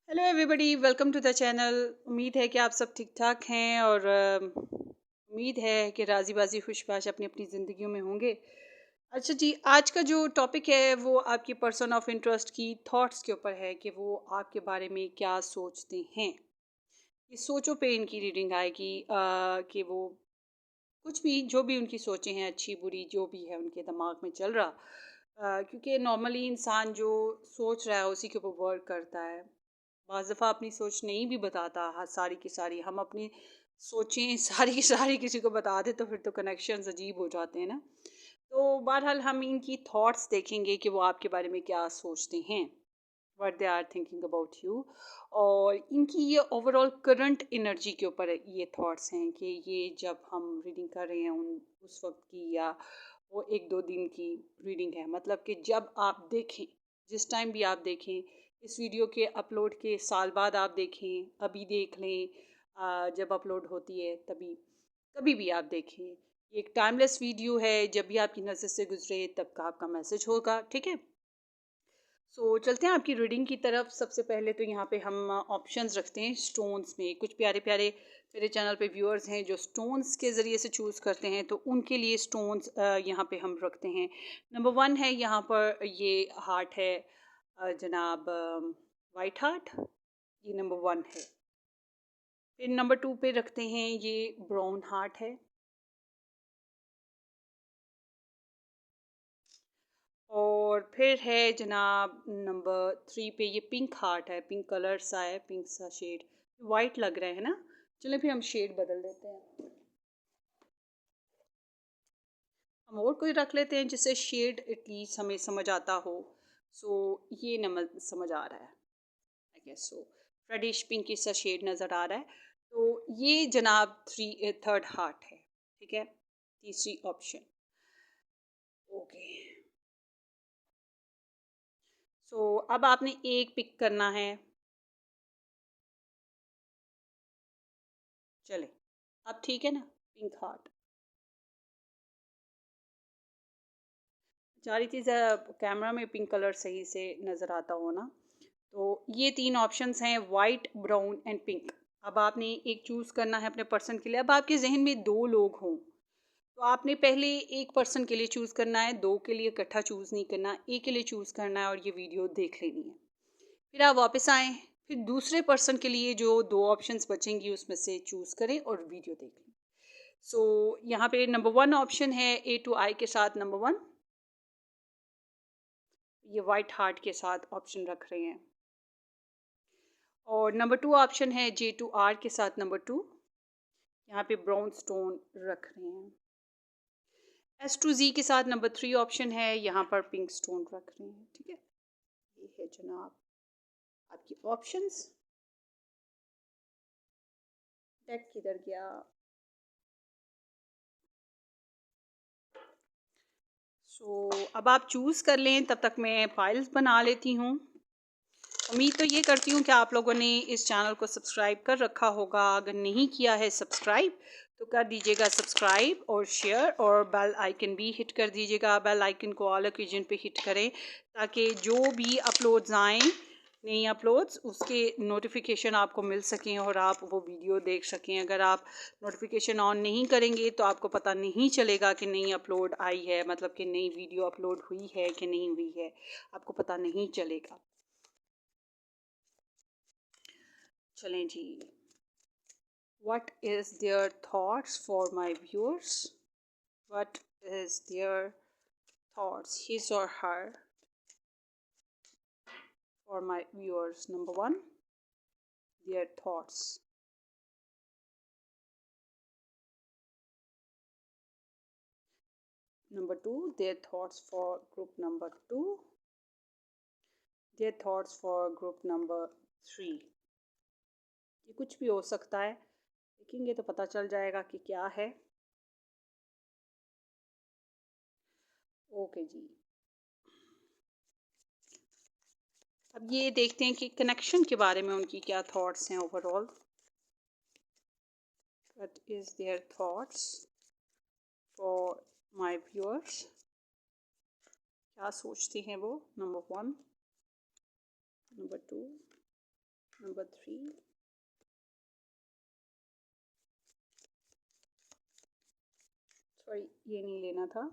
Hello everybody, welcome to the channel. उम्मीद है कि आप सब ठीक ठाक हैं और उम्मीद है कि राजी बाजी खुशबाश अपनी अपनी ज़िंदगियों में होंगे। अच्छा जी, आज का जो टॉपिक है वो आपकी पर्सन ऑफ इंटरेस्ट की थॉट्स के ऊपर है कि वो आपके बारे में क्या सोचते हैं। ये सोचों पे इनकी रीडिंग आएगी कि वो कुछ भी जो भी उनकी सोचें हैं, अच्छी बुरी जो भी है उनके दिमाग में चल रहा। क्योंकि नॉर्मली इंसान जो सोच रहा है उसी के ऊपर वर्क करता है। बाज़ दफ़ा अपनी सोच नहीं भी बताता, हाँ, सारी की सारी हम अपनी सोचें सारी की सारी किसी को बता दें तो फिर तो कनेक्शंस अजीब हो जाते हैं ना। तो बहरहाल हम इनकी थॉट्स देखेंगे कि वो आपके बारे में क्या सोचते हैं, what they are thinking about you. और इनकी ये ओवरऑल करंट एनर्जी के ऊपर ये थॉट्स हैं कि ये जब हम रीडिंग कर रहे हैं उस वक्त की, या वो एक दो दिन की रीडिंग है। मतलब कि जब आप देखें, जिस टाइम भी आप देखें, इस वीडियो के अपलोड के साल बाद आप देखें, अभी देख लें, जब अपलोड होती है तभी, कभी भी आप देखें, ये एक टाइमलेस वीडियो है। जब भी आपकी नज़र से गुजरे तब का आपका मैसेज होगा, ठीक है। चलते हैं आपकी रीडिंग की तरफ। सबसे पहले तो यहाँ पे हम ऑप्शंस रखते हैं स्टोन्स में। कुछ प्यारे प्यारे मेरे चैनल पे व्यूअर्स हैं जो स्टोन्स के ज़रिए से चूज़ करते हैं, तो उनके लिए स्टोन्स यहाँ पे हम रखते हैं। नंबर वन है यहाँ पर ये हार्ट है, जनाब वाइट हार्ट, ये नंबर वन है। फिर नंबर टू पे रखते हैं ये ब्राउन हार्ट है। और फिर है जनाब नंबर थ्री पे ये पिंक हार्ट है, पिंक कलर सा है, पिंक सा शेड, वाइट लग रहा है ना। चलिए फिर हम शेड बदल देते हैं, हम और कोई रख लेते हैं जिससे शेड एटलीस्ट हमें समझ आता हो। ये नंबर समझ आ रहा है, I guess so. Reddish pink सा शेड नज़र आ रहा है। तो ये जनाब थर्ड हार्ट है, ठीक है, तीसरी ऑप्शन। ओके, अब आपने एक पिक करना है। चले, अब ठीक है ना, पिंक हार्ट। चाह रही थी कैमरा में पिंक कलर सही से नज़र आता हो ना। तो ये तीन ऑप्शंस हैं, वाइट, ब्राउन एंड पिंक। अब आपने एक चूज़ करना है अपने पर्सन के लिए। अब आपके जहन में दो लोग हों तो आपने पहले एक पर्सन के लिए चूज़ करना है, दो के लिए इकट्ठा चूज़ नहीं करना, एक के लिए चूज़ करना है और ये वीडियो देख लेनी है। फिर आप वापस आएँ, फिर दूसरे पर्सन के लिए जो दो ऑप्शंस बचेंगी उसमें से चूज़ करें और वीडियो देख लें। यहाँ पे नंबर वन ऑप्शन है ए टू आई के साथ नंबर वन, ये वाइट हार्ट के साथ ऑप्शन रख रहे हैं। और नंबर टू ऑप्शन है जे टू आर के साथ नंबर टू, यहाँ पे ब्राउन स्टोन रख रहे हैं। एस टू जी के साथ नंबर थ्री ऑप्शन है, यहाँ पर पिंक स्टोन रख रहे हैं, ठीक है। ये है जनाब आपकी ऑप्शंस। डेक किधर गया। अब आप चूज़ कर लें, तब तक मैं फाइल्स बना लेती हूँ। उम्मीद तो ये करती हूँ कि आप लोगों ने इस चैनल को सब्सक्राइब कर रखा होगा। अगर नहीं किया है सब्सक्राइब तो कर दीजिएगा सब्सक्राइब और शेयर, और बेल आइकन भी हिट कर दीजिएगा। बेल आइकन को ऑल ओकेजन पे हिट करें ताकि जो भी अपलोड्स आएँ, नई अपलोड्स, उसके नोटिफिकेशन आपको मिल सकें और आप वो वीडियो देख सकें। अगर आप नोटिफिकेशन ऑन नहीं करेंगे तो आपको पता नहीं चलेगा कि नई अपलोड आई है, मतलब कि नई वीडियो अपलोड हुई है कि नहीं हुई है, आपको पता नहीं चलेगा। चलें जी, what is their thoughts for my viewers? What is their thoughts, his or her, for my viewers? Number one, their thoughts. Number two, their thoughts for group number two. Their thoughts for group number three. ये कुछ भी हो सकता है, देखेंगे तो पता चल जाएगा कि क्या है। ओके जी, अब ये देखते हैं कि कनेक्शन के बारे में उनकी क्या थॉट्स हैं overall. What is their thoughts for my viewers? क्या सोचते हैं वो, number one, number two, number 3, sorry ये नहीं लेना था।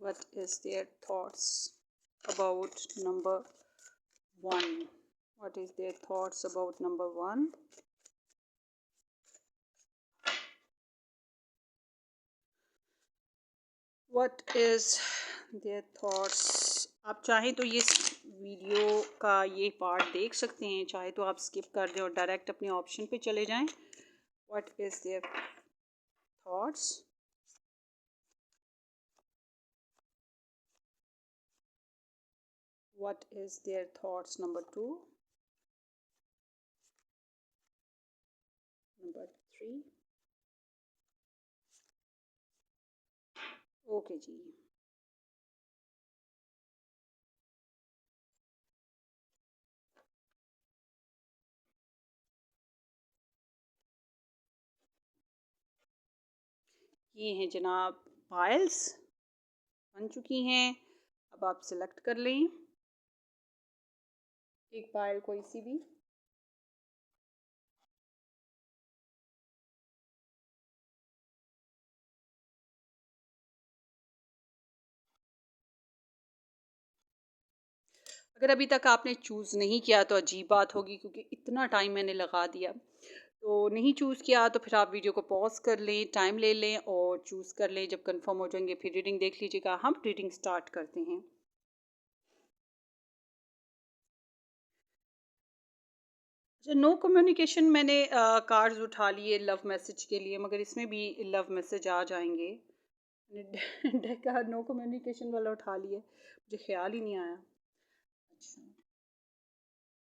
What is their thoughts about number 1? What is their thoughts about number 1? What is their thoughts? आप चाहें तो ये वीडियो का ये पार्ट देख सकते हैं, चाहे तो आप स्किप कर दें और डायरेक्ट अपने ऑप्शन पे चले जाएं। What is their thoughts? What is their thoughts? Number 2, number 3. Okay जी। ये हैं जनाब फाइल्स बन चुकी हैं। अब आप सिलेक्ट कर लें एक फाइल कोई सी भी। अगर अभी तक आपने चूज़ नहीं किया तो अजीब बात होगी, क्योंकि इतना टाइम मैंने लगा दिया। तो नहीं चूज़ किया तो फिर आप वीडियो को पॉज कर लें, टाइम ले लें और चूज़ कर लें। जब कंफर्म हो जाएंगे फिर रीडिंग देख लीजिएगा। हम रीडिंग स्टार्ट करते हैं। अच्छा, नो कम्युनिकेशन मैंने कार्ड्स उठा लिए लव मैसेज के लिए, मगर इसमें भी लव मैसेज आ जाएंगे। मैंने डेक का नो कम्युनिकेशन वाला उठा लिया, मुझे ख्याल ही नहीं आया। अच्छा,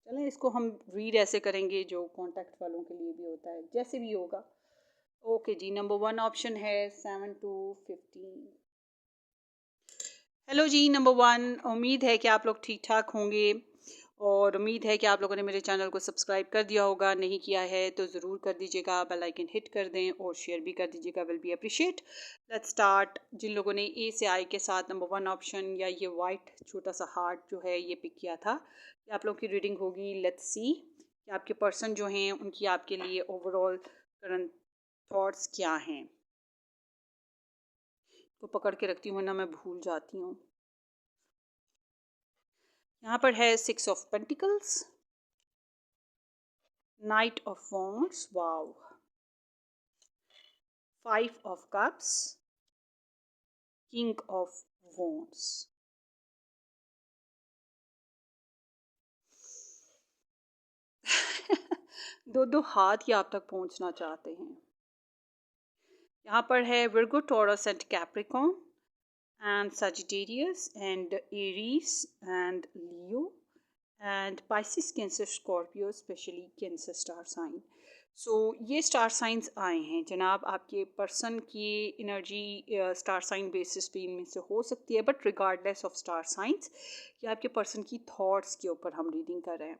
चलें इसको हम रीड ऐसे करेंगे जो कॉन्टैक्ट वालों के लिए भी होता है, जैसे भी होगा। ओके जी, नंबर 1 ऑप्शन है 7 to 15। हेलो जी, नंबर 1, उम्मीद है कि आप लोग ठीक ठाक होंगे और उम्मीद है कि आप लोगों ने मेरे चैनल को सब्सक्राइब कर दिया होगा। नहीं किया है तो ज़रूर कर दीजिएगा, बेल आइकन हिट कर दें और शेयर भी कर दीजिएगा, will be appreciate. Let's start. जिन लोगों ने ए से आई के साथ नंबर 1 ऑप्शन या ये वाइट छोटा सा हार्ट जो है ये पिक किया था, ये आप लोग की रीडिंग होगी। लेट्स सी कि आपके पर्सन जो हैं उनकी आपके लिए ओवरऑल करंट थॉट्स क्या हैं। तो पकड़ के रखती हूँ वरना मैं भूल जाती हूँ। यहाँ पर है 6 of pentacles, night of wands, wow, 5 of cups, king of wands. दो दो हाथ ही आप तक पहुंचना चाहते हैं। यहाँ पर है Virgo, taurus and Capricorn and Sagittarius and Aries and Leo and Pisces, Cancer, Scorpio, especially Cancer star sign. सो ये स्टार साइंस आए हैं जनाब। आपके पर्सन की एनर्जी स्टार साइन बेसिस पे इनमें से हो सकती है, but regardless of star signs, ये आपके पर्सन की थॉट्स के ऊपर हम रीडिंग कर रहे हैं।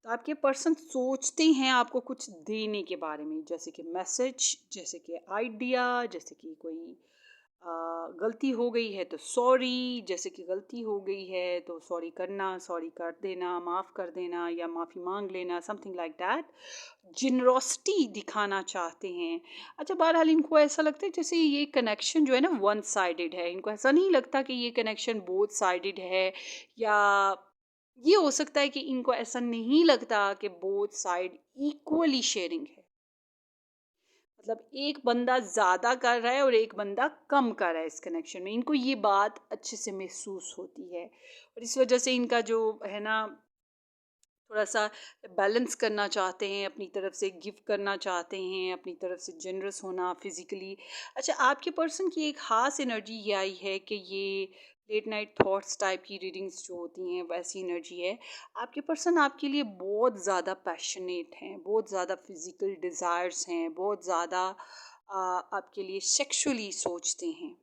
तो आपके पर्सन सोचते हैं आपको कुछ देने के बारे में, जैसे कि मैसेज, जैसे कि आइडिया, जैसे कि कोई गलती हो गई है तो सॉरी, जैसे कि गलती हो गई है तो सॉरी करना, सॉरी कर देना, माफ़ कर देना या माफ़ी मांग लेना, समथिंग लाइक दैट। जिनरोसिटी दिखाना चाहते हैं। अच्छा, बहरहाल इनको ऐसा लगता है जैसे ये कनेक्शन जो है ना वन साइडेड है। इनको ऐसा नहीं लगता कि ये कनेक्शन बोथ साइडेड है, या ये हो सकता है कि इनको ऐसा नहीं लगता कि बोथ साइड इक्वली शेयरिंग है। मतलब एक बंदा ज़्यादा कर रहा है और एक बंदा कम कर रहा है इस कनेक्शन में। इनको ये बात अच्छे से महसूस होती है और इस वजह से इनका जो है ना थोड़ा सा बैलेंस करना चाहते हैं, अपनी तरफ से गिव करना चाहते हैं, अपनी तरफ से जनरस होना फिज़िकली। अच्छा, आपके पर्सन की एक ख़ास एनर्जी ये आई है कि ये लेट नाइट थॉट्स टाइप की रीडिंग्स जो होती हैं वैसी एनर्जी है। आपके पर्सन आपके लिए बहुत ज़्यादा पैशनेट हैं, बहुत ज़्यादा फिज़िकल डिज़ायर्स हैं, बहुत ज़्यादा आपके लिए सेक्सुअली सोचते हैं।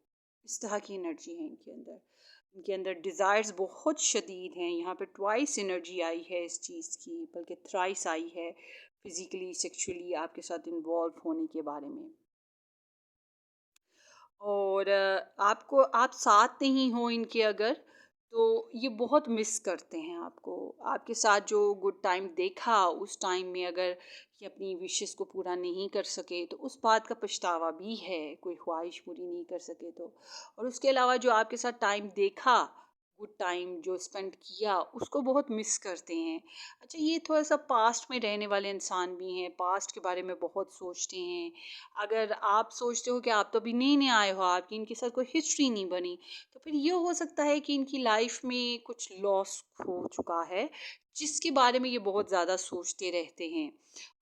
इस तरह की एनर्जी है इनके अंदर। इनके अंदर डिज़ायर्स बहुत शदीद हैं। यहाँ पे ट्वाइस एनर्जी आई है इस चीज़ की, बल्कि थ्राइस आई है फिज़िकली सेक्सुअली आपके साथ इन्वॉल्व होने के बारे में। और और आपको आप साथ नहीं हो इनके अगर, तो ये बहुत मिस करते हैं आपको। आपके साथ जो गुड टाइम देखा उस टाइम में अगर ये अपनी विशेस को पूरा नहीं कर सके तो उस बात का पछतावा भी है, कोई ख्वाहिश पूरी नहीं कर सके तो। और उसके अलावा जो आपके साथ टाइम देखा, गुड टाइम जो स्पेंड किया, उसको बहुत मिस करते हैं। अच्छा, ये थोड़ा सा पास्ट में रहने वाले इंसान भी हैं, पास्ट के बारे में बहुत सोचते हैं। अगर आप सोचते हो कि आप तो अभी नए नए आए हो, आपकी इनके साथ कोई हिस्ट्री नहीं बनी, तो फिर ये हो सकता है कि इनकी लाइफ में कुछ लॉस हो चुका है, जिसके बारे में ये बहुत ज़्यादा सोचते रहते हैं।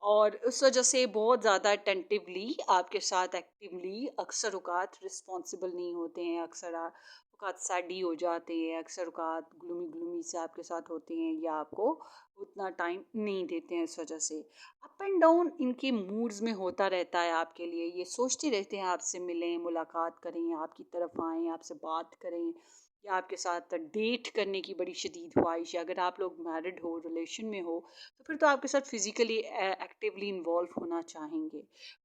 और उस वजह से बहुत ज़्यादा अटेंटिवली आपके साथ एक्टिवली अक्सर औकात रिस्पॉन्सिबल नहीं होते हैं, अक्सर औकात सैडी हो जाते हैं, अक्सर औकात ग्लूमी ग्लूमी से आपके साथ होते हैं, या आपको उतना टाइम नहीं देते हैं। इस वजह से अप एंड डाउन इनके मूड्स में होता रहता है आपके लिए। ये सोचते रहते हैं आपसे मिलें, मुलाकात करें, आपकी तरफ आएँ, आपसे बात करें, या आपके साथ डेट करने की बड़ी शदीद ख्वाहिश है। अगर आप लोग मैरिड हो, रिलेशन में हो, तो फिर तो आपके साथ फिज़िकली एक्टिवली इन्वॉल्व होना चाहेंगे।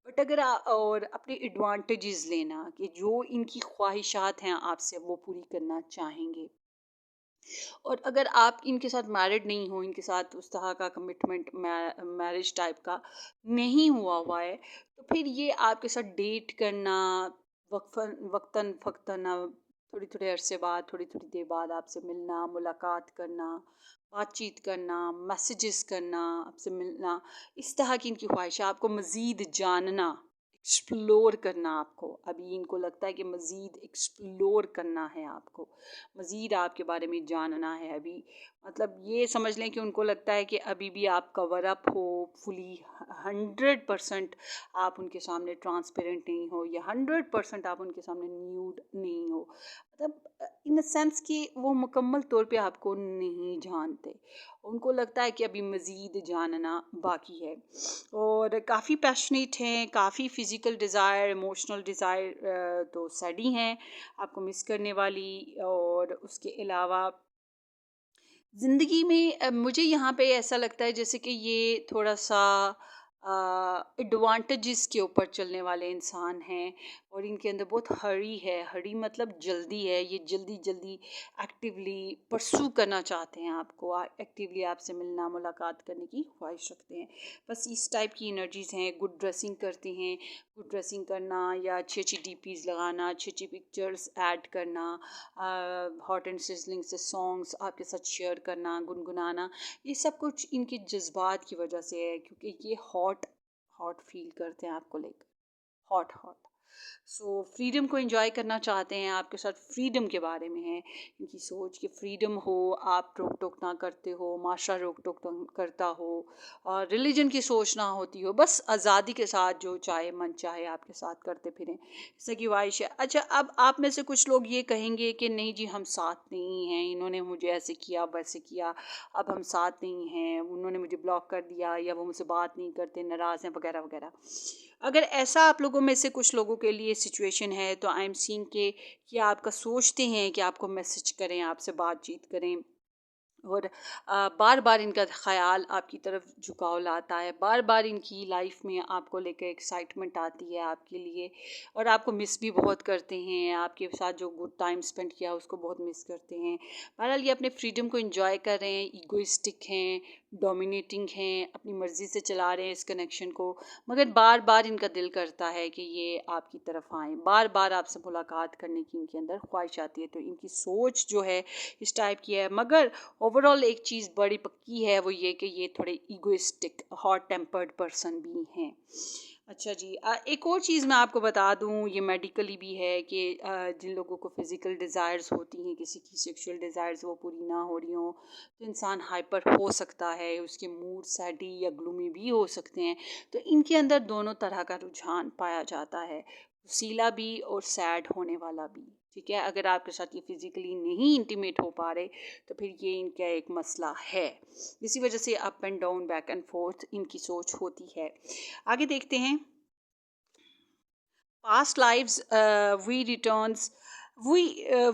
बट अगर और अपने एडवांटेजेस लेना कि जो इनकी ख्वाहिशात हैं आपसे वो पूरी करना चाहेंगे। और अगर आप इनके साथ मैरिड नहीं हो, इनके साथ उस तरह का कमिटमेंट मैरिज टाइप का नहीं हुआ हुआ है, तो फिर ये आपके साथ डेट करना, वक्तन फ़क्तन थोड़ी थोड़े अरसे बाद, थोड़ी थोड़ी देर बाद आपसे मिलना, मुलाकात करना, बातचीत करना, मैसेजेस करना, आपसे मिलना, इस तरह की इनकी ख्वाहिश है। आपको मज़ीद जानना, एक्सप्लोर करना, आपको अभी इनको लगता है कि मज़ीद एक्सप्लोर करना है, आपको मज़ीद आपके बारे में जानना है। अभी मतलब ये समझ लें कि उनको लगता है कि अभी भी आप कवर अप हो फुली, 100% आप उनके सामने ट्रांसपेरेंट नहीं हो, या 100% आप उनके सामने न्यूड नहीं हो। मतलब इन द सेंस कि वो मुकम्मल तौर पे आपको नहीं जानते, उनको लगता है कि अभी मज़ीद जानना बाकी है। और काफ़ी पैशनेट हैं, काफ़ी फ़िज़िकल डिज़ायर, इमोशनल डिज़ायर तो सैडी हैं आपको मिस करने वाली। और उसके अलावा ज़िंदगी में मुझे यहाँ पे ऐसा लगता है जैसे कि ये थोड़ा-सा एडवांटेजेस के ऊपर चलने वाले इंसान हैं, और इनके अंदर बहुत हरी है। हरी मतलब जल्दी है, ये जल्दी-जल्दी एक्टिवली परस्यू करना चाहते हैं आपको, एक्टिवली आपसे मिलना, मुलाकात करने की ख्वाहिश रखते हैं। बस इस टाइप की एनर्जीज़ हैं। गुड ड्रेसिंग करते हैं, गुड ड्रेसिंग करना या अच्छी-अच्छी डीपीज़ लगाना, अच्छी-अच्छी पिक्चर्स ऐड करना, हॉट एंड सिज़लिंग से सॉन्ग्स आपके साथ शेयर करना, गुनगुनाना, ये सब कुछ इनके जज़्बात की वजह से है, क्योंकि ये हॉट हॉट फ़ील करते हैं आपको लेकर, हॉट हॉट। सो फ्रीडम को एंजॉय करना चाहते हैं, आपके साथ फ्रीडम के बारे में है इनकी सोच कि फ्रीडम हो, आप रोक टोक ना करते हो, माशरा रोक टोक ना करता हो, और रिलीजन की सोच ना होती हो, बस आज़ादी के साथ जो चाहे मन चाहे आपके साथ करते फिरें, जैसे कि ख्वाहिश है। अच्छा, अब आप में से कुछ लोग ये कहेंगे कि नहीं जी, हम साथ नहीं हैं, इन्होंने मुझे ऐसे किया वैसे किया, अब हम साथ नहीं हैं, उन्होंने मुझे ब्लॉक कर दिया, या वो मुझसे बात नहीं करते, नाराज़ हैं, वगैरह वगैरह। अगर ऐसा आप लोगों में से कुछ लोगों के लिए सिचुएशन है, तो आई एम सीइंग के कि आपका सोचते हैं कि आपको मैसेज करें, आपसे बातचीत करें, और बार बार इनका ख़याल आपकी तरफ झुकाव लाता है, बार बार इनकी लाइफ में आपको लेकर एक्साइटमेंट आती है आपके लिए, और आपको मिस भी बहुत करते हैं, आपके साथ जो गुड टाइम स्पेंड किया उसको बहुत मिस करते हैं। बहरहाल ये अपने फ्रीडम को एंजॉय कर रहे हैं, ईगोइस्टिक हैं, डोमिनेटिंग हैं, अपनी मर्ज़ी से चला रहे हैं इस कनेक्शन को, मगर बार बार इनका दिल करता है कि ये आपकी तरफ आएँ, बार बार आपसे मुलाकात करने की इनके अंदर ख्वाहिश आती है। तो इनकी सोच जो है इस टाइप की है, मगर ओवरऑल एक चीज़ बड़ी पक्की है, वो ये कि ये थोड़े ईगोइस्टिक, हॉट टेम्पर्ड पर्सन भी हैं। अच्छा जी, एक और चीज़ मैं आपको बता दूँ, ये मेडिकली भी है कि जिन लोगों को फिज़िकल डिज़ायर्स होती हैं, किसी की सेक्सुअल डिज़ायर्स वो पूरी ना हो रही हों, तो इंसान हाइपर हो सकता है, उसके मूड सैडी या ग्लूमी भी हो सकते हैं। तो इनके अंदर दोनों तरह का रुझान पाया जाता है, सीला भी और सैड होने वाला भी। ठीक है, अगर आपके साथ ये फिज़िकली नहीं इंटीमेट हो पा रहे, तो फिर ये इनका एक मसला है। इसी वजह से up and down, back and fourth इनकी सोच होती है। आगे देखते हैं। Past lives, we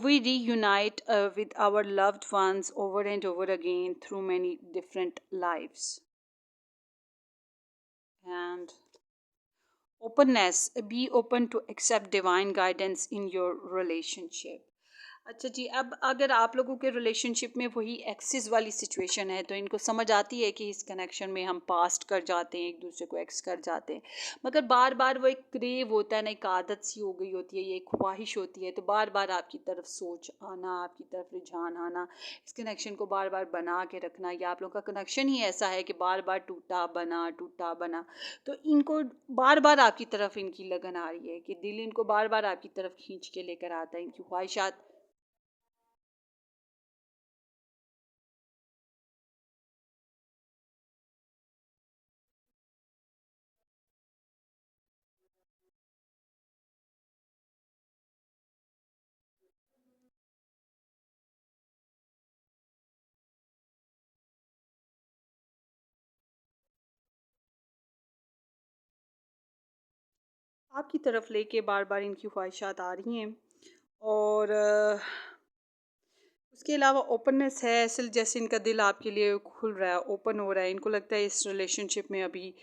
reunite with our loved ones over and over again through many different lives. And openness, be open to accept divine guidance in your relationship. अच्छा जी, अब अगर आप लोगों के रिलेशनशिप में वही एक्सिस वाली सिचुएशन है तो इनको समझ आती है कि इस कनेक्शन में हम पास्ट कर जाते हैं, एक दूसरे को एक्स कर जाते हैं, मगर बार बार वो एक क्रेव होता है ना, एक आदत सी हो गई होती है, ये एक ख्वाहिश होती है, तो बार बार आपकी तरफ सोच आना, आपकी तरफ रुझान आना, इस कनेक्शन को बार बार बना के रखना, या आप लोग का कनेक्शन ही ऐसा है कि बार बार टूटा बना, तो इनको बार बार आपकी तरफ इनकी लगन आ रही है कि दिल इनको बार बार आपकी तरफ खींच के लेकर आता है, इनकी ख्वाहिशात। आपकी तरफ लेके बार बार इनकी ख्वाहिशात आ रही हैं। और उसके अलावा ओपननेस है, असल जैसे इनका दिल आपके लिए खुल रहा है, ओपन हो रहा है, इनको लगता है इस रिलेशनशिप में अभी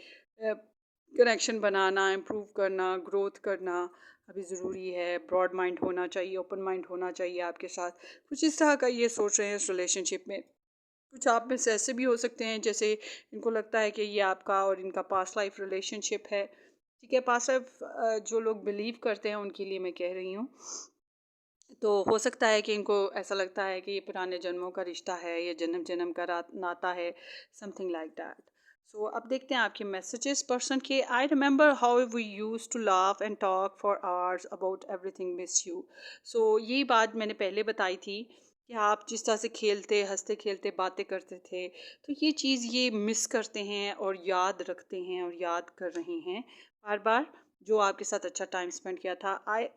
कनेक्शन बनाना, इम्प्रूव करना, ग्रोथ करना अभी ज़रूरी है, ब्रॉड माइंड होना चाहिए, ओपन माइंड होना चाहिए आपके साथ, कुछ इस तरह का ये सोच रहे हैं इस रिलेशनशिप में। कुछ आप में से ऐसे भी हो सकते हैं जैसे इनको लगता है कि ये आपका और इनका पास्ट लाइफ रिलेशनशिप है। ठीक है, पास्ट लाइफ जो लोग बिलीव करते हैं उनके लिए मैं कह रही हूँ। तो हो सकता है कि इनको ऐसा लगता है कि ये पुराने जन्मों का रिश्ता है, ये जन्म जन्म का नाता है, समथिंग लाइक दैट। सो अब देखते हैं आपके मैसेजेस पर्सन के। I remember how we use to laugh and talk for hours about everything miss you. So ये बात मैंने पहले बताई थी कि आप जिस तरह से खेलते हंसते खेलते बातें करते थे, तो ये चीज़ ये मिस करते हैं और याद रखते हैं और याद कर रहे हैं बार बार, जो आपके साथ अच्छा टाइम स्पेंड किया था। I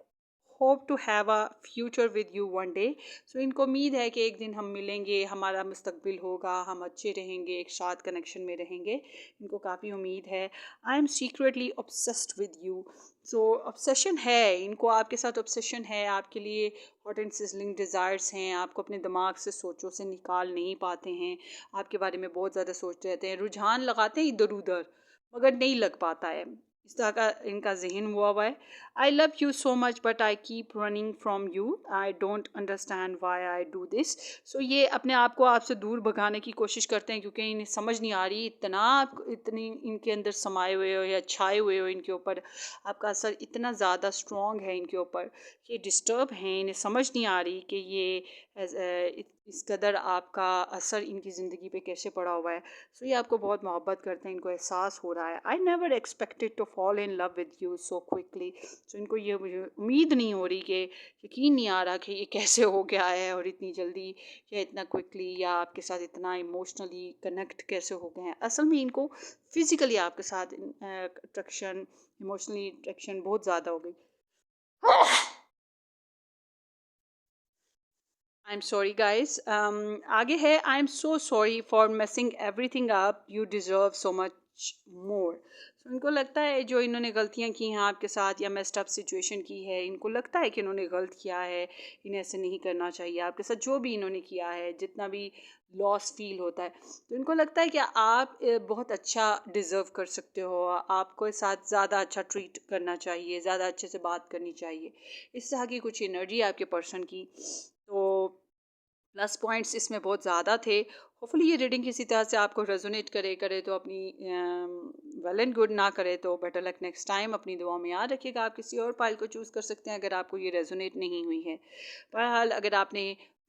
hope to have a future with you one day. So इनको उम्मीद है कि एक दिन हम मिलेंगे, हमारा मुस्तकबिल होगा, हम अच्छे रहेंगे, एक साथ कनेक्शन में रहेंगे, इनको काफ़ी उम्मीद है। I M secretly obsessed with you. So obsession है इनको, आपके साथ ऑब्सेशन है, आपके लिए हॉट एंड सिजलिंग डिज़ायर्स हैं, आपको अपने दिमाग से सोचों से निकाल नहीं पाते हैं, आपके बारे में बहुत ज़्यादा सोचते रहते हैं, रुझान लगाते हैं इधर उधर, मगर नहीं लग पाता है, इस तरह का इनका जहन हुआ है। I love you so much but I keep running from you. I don't understand why I do this. So ये अपने आप को आपसे दूर भगाने की कोशिश करते हैं क्योंकि इन्हें समझ नहीं आ रही, इतना इतनी इनके अंदर समाये हुए हो या छाए हुए हो इनके ऊपर, आपका असर इतना ज़्यादा स्ट्रॉन्ग है इनके ऊपर, ये डिस्टर्ब हैं, इन्हें समझ नहीं आ रही कि ये इस कदर आपका असर इनकी ज़िंदगी पे कैसे पड़ा हुआ है। सो ये आपको बहुत मोहब्बत करते हैं, इनको एहसास हो रहा है। I never expected to fall in love with you so quickly. So इनको ये मुझे उम्मीद नहीं हो रही कि, यकीन नहीं आ रहा कि ये कैसे हो गया है और इतनी जल्दी या इतना क्विकली, या आपके साथ इतना इमोशनली कनेक्ट कैसे हो गए हैं। असल में इनको फिज़िकली आपके साथ अट्रैक्शन, इमोशनली अट्रैक्शन बहुत ज़्यादा हो गई। I am sorry guys. आगे है, I am so sorry for messing everything up, you deserve so much more. तो इनको लगता है जो इन्होंने गलतियां की हैं आपके साथ या मेस्ड अप सिचुएशन की है, इनको लगता है कि इन्होंने गलत किया है, इन्हें ऐसे नहीं करना चाहिए आपके साथ, जो भी इन्होंने किया है, जितना भी लॉस फील होता है, तो इनको लगता है कि आप बहुत अच्छा डिज़र्व कर सकते हो, आपको साथ ज़्यादा अच्छा ट्रीट करना चाहिए, ज़्यादा अच्छे से बात करनी चाहिए, इस तरह की कुछ एनर्जी आपके पर्सन की। तो प्लस पॉइंट्स इसमें बहुत ज़्यादा थे। होपफुली ये रीडिंग किसी तरह से आपको रेजोनेट करे तो अपनी वेल एंड गुड, ना करे तो बेटर लक नेक्स्ट टाइम। अपनी दुआ में याद रखिएगा। आप किसी और पाइल को चूज़ कर सकते हैं अगर आपको ये रेजोनेट नहीं हुई है। बहरहाल अगर आपने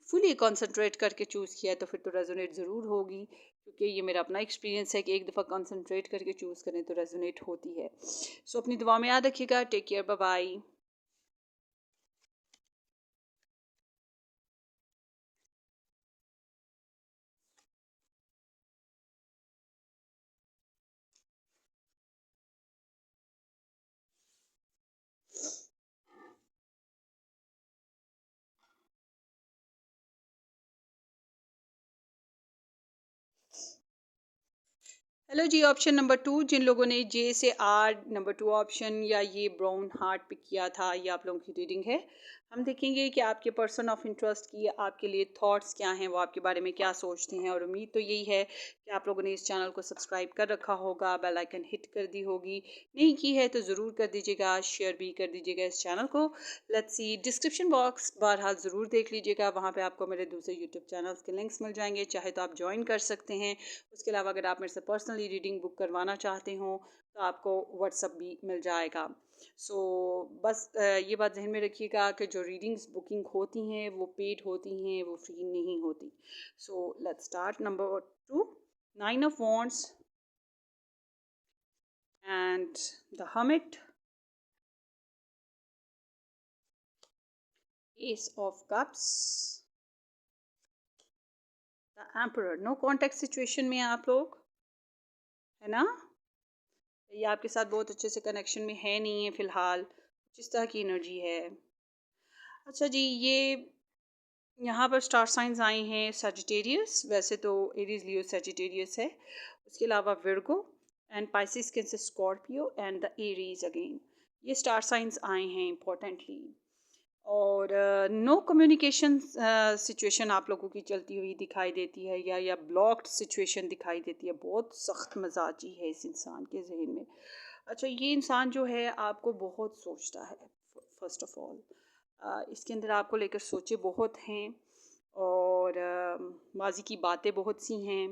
फुली कॉन्सेंट्रेट करके चूज़ किया है तो फिर तो रेजोनेट ज़रूर होगी, क्योंकि ये मेरा अपना एक्सपीरियंस है कि एक दफ़ा कॉन्सेंट्रेट करके चूज़ करें तो रेजोनेट होती है। सो अपनी दुआ में याद रखिएगा। Take care, bye bye. Hello जी, ऑप्शन नंबर 2 जिन लोगों ने जे से आर नंबर 2 ऑप्शन या ये ब्राउन हार्ट पिक किया था, ये आप लोगों की रीडिंग है। हम देखेंगे कि आपके पर्सन ऑफ इंटरेस्ट की आपके लिए थॉट्स क्या हैं, वो आपके बारे में क्या सोचते हैं। और उम्मीद तो यही है कि आप लोगों ने इस चैनल को सब्सक्राइब कर रखा होगा, बेल आइकन हिट कर दी होगी। नहीं की है तो ज़रूर कर दीजिएगा, शेयर भी कर दीजिएगा इस चैनल को। लेट्स सी, डिस्क्रिप्शन बॉक्स बहरहाल ज़रूर देख लीजिएगा, वहाँ पे आपको मेरे दूसरे यूट्यूब चैनल्स के लिंक्स मिल जाएंगे, चाहे तो आप ज्वाइन कर सकते हैं। उसके अलावा अगर आप मेरे से पर्सनली रीडिंग बुक करवाना चाहते हो तो आपको व्हाट्सअप भी मिल जाएगा। सो बस ये बात जहन में रखिएगा कि जो रीडिंग्स बुकिंग होती हैं वो पेड होती हैं, वो फ्री नहीं होती। So let's start. Number 2, 9 of Wands and the Hermit, Ace of Cups, the Emperor। No contact situation में आप लोग, है ना? ये आपके साथ बहुत अच्छे से कनेक्शन में है नहीं है फिलहाल, जिस तरह की एनर्जी है। अच्छा जी, ये यहाँ पर स्टार साइंस आए हैं सजिटेरियस, वैसे तो एरीज लियो सजिटेरियस है। उसके अलावा Virgo and Pisces cancer Scorpio and the Aries again, ये स्टार साइंस आए हैं इम्पोर्टेंटली। और नो कम्युनिकेशन सिचुएशन आप लोगों की चलती हुई दिखाई देती है, या ब्लॉक्ड सिचुएशन दिखाई देती है। बहुत सख्त मिजाजी है इस इंसान के जहन में। अच्छा, ये इंसान जो है आपको बहुत सोचता है। फर्स्ट ऑफ ऑल इसके अंदर आपको लेकर सोचे बहुत हैं, और माजी की बातें बहुत सी हैं।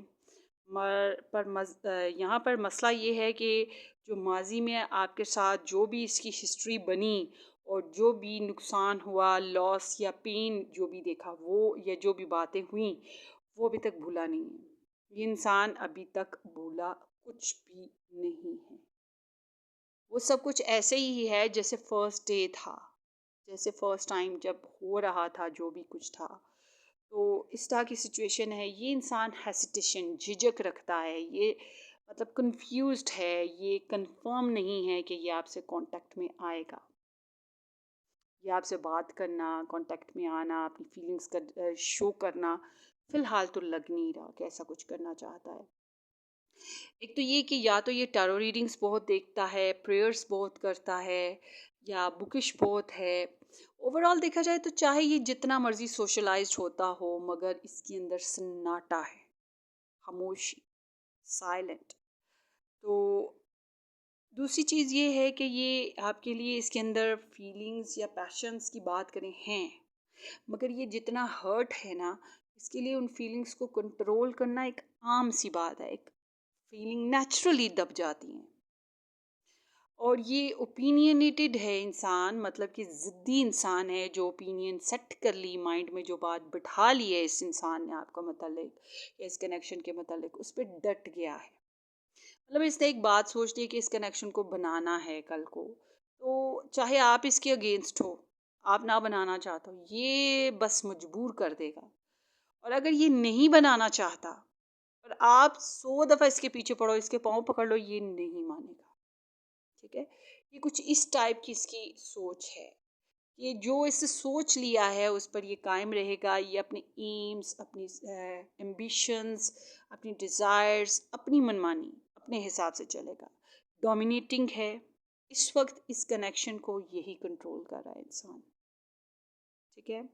यहाँ पर मसला ये है कि जो माजी में आपके साथ जो भी इसकी हिस्ट्री बनी और जो भी नुकसान हुआ, लॉस या पेन जो भी देखा, वो या जो भी बातें हुई, वो अभी तक भूला नहीं है। ये इंसान अभी तक भूला कुछ भी नहीं है। वो सब कुछ ऐसे ही है जैसे फर्स्ट डे था, जैसे फर्स्ट टाइम जब हो रहा था जो भी कुछ था। तो इस तरह की सिचुएशन है। ये इंसान हेसिटेशन, झिझक रखता है, ये मतलब कंफ्यूज्ड है, ये कंफर्म नहीं है कि ये आपसे कांटेक्ट में आएगा, ये आपसे बात करना, कांटेक्ट में आना, अपनी फीलिंग्स का शो करना। फिलहाल तो लग नहीं रहा कि ऐसा कुछ करना चाहता है। एक तो ये कि या तो ये टैरो रीडिंग्स बहुत देखता है, प्रेयर्स बहुत करता है, या बुकिश बहुत है। ओवरऑल देखा जाए तो चाहे ये जितना मर्जी सोशलाइज्ड होता हो, मगर इसके अंदर सन्नाटा है, खामोशी, साइलेंट। तो दूसरी चीज़ ये है कि ये आपके लिए इसके अंदर फीलिंग्स या पैशंस की बात करें हैं, मगर ये जितना हर्ट है ना, इसके लिए उन फीलिंग्स को कंट्रोल करना एक आम सी बात है। एक फीलिंग नेचुरली दब जाती हैं। और ये ओपिनियनेटेड है इंसान, मतलब कि ज़िद्दी इंसान है, जो ओपिनियन सेट कर ली माइंड में, जो बात बिठा ली है इस इंसान ने आपका मतलब या इस कनेक्शन के मतलब, उस पर डट गया है। मतलब इसने एक बात सोच ली कि इस कनेक्शन को बनाना है कल को, तो चाहे आप इसके अगेंस्ट हो, आप ना बनाना चाहते हो, ये बस मजबूर कर देगा। और अगर ये नहीं बनाना चाहता और आप 100 दफ़ा इसके पीछे पड़ो, इसके पाँव पकड़ लो, ये नहीं मानेगा। ठीक है, ये कुछ इस टाइप की इसकी सोच है। ये जो इससे सोच लिया है उस पर ये कायम रहेगा। ये अपने एम्स, अपनी एम्बिशंस, अपनी डिज़ायर्स, अपनी मनमानी, अपने हिसाब से चलेगा। डोमिनेटिंग है इस वक्त, इस कनेक्शन को यही कंट्रोल कर रहा है इंसान। ठीक है,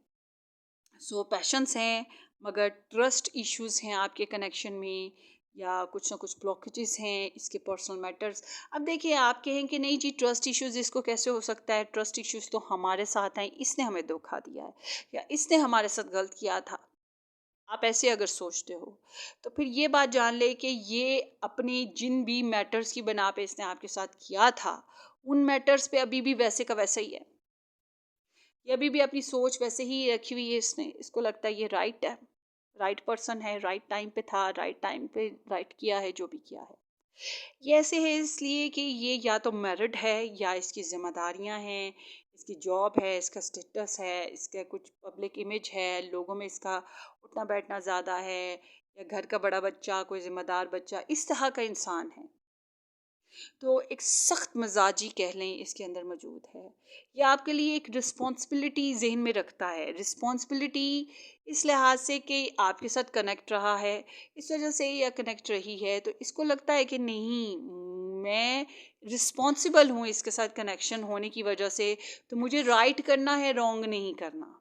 सो पैशंस हैं, मगर ट्रस्ट इश्यूज हैं आपके कनेक्शन में, या कुछ ना कुछ ब्लॉकेजेस हैं इसके पर्सनल मैटर्स। अब देखिए, आप कहें कि नहीं जी ट्रस्ट इश्यूज इसको कैसे हो सकता है, ट्रस्ट इश्यूज तो हमारे साथ हैं, इसने हमें धोखा दिया है या इसने हमारे साथ गलत किया था। आप ऐसे अगर सोचते हो तो फिर ये बात जान ले कि ये अपने जिन भी मैटर्स की बना पे इसने आपके साथ किया था, उन मैटर्स पे अभी भी वैसे का वैसा ही है। ये अभी भी अपनी सोच वैसे ही रखी हुई है इसने। इसको लगता है ये राइट है, राइट पर्सन है, राइट टाइम पे था, राइट टाइम पे राइट किया है जो भी किया है। ये ऐसे है इसलिए कि ये या तो मैरिड है, या इसकी जिम्मेदारियां हैं, इसकी जॉब है, इसका स्टेटस है, इसका कुछ पब्लिक इमेज है, लोगों में इसका उठना बैठना ज़्यादा है, या घर का बड़ा बच्चा, कोई जिम्मेदार बच्चा, इस तरह का इंसान है। तो एक सख्त मिजाजी कह लें इसके अंदर मौजूद है। ये आपके लिए एक रिस्पॉन्सिबिलिटी ज़हन में रखता है। रिस्पॉन्सिबिलिटी इस लिहाज से कि आपके साथ कनेक्ट रहा है, इस वजह से या कनेक्ट रही है, तो इसको लगता है कि नहीं, मैं रिस्पॉन्सिबल हूँ इसके साथ कनेक्शन होने की वजह से, तो मुझे राइट करना है, रॉन्ग नहीं करना।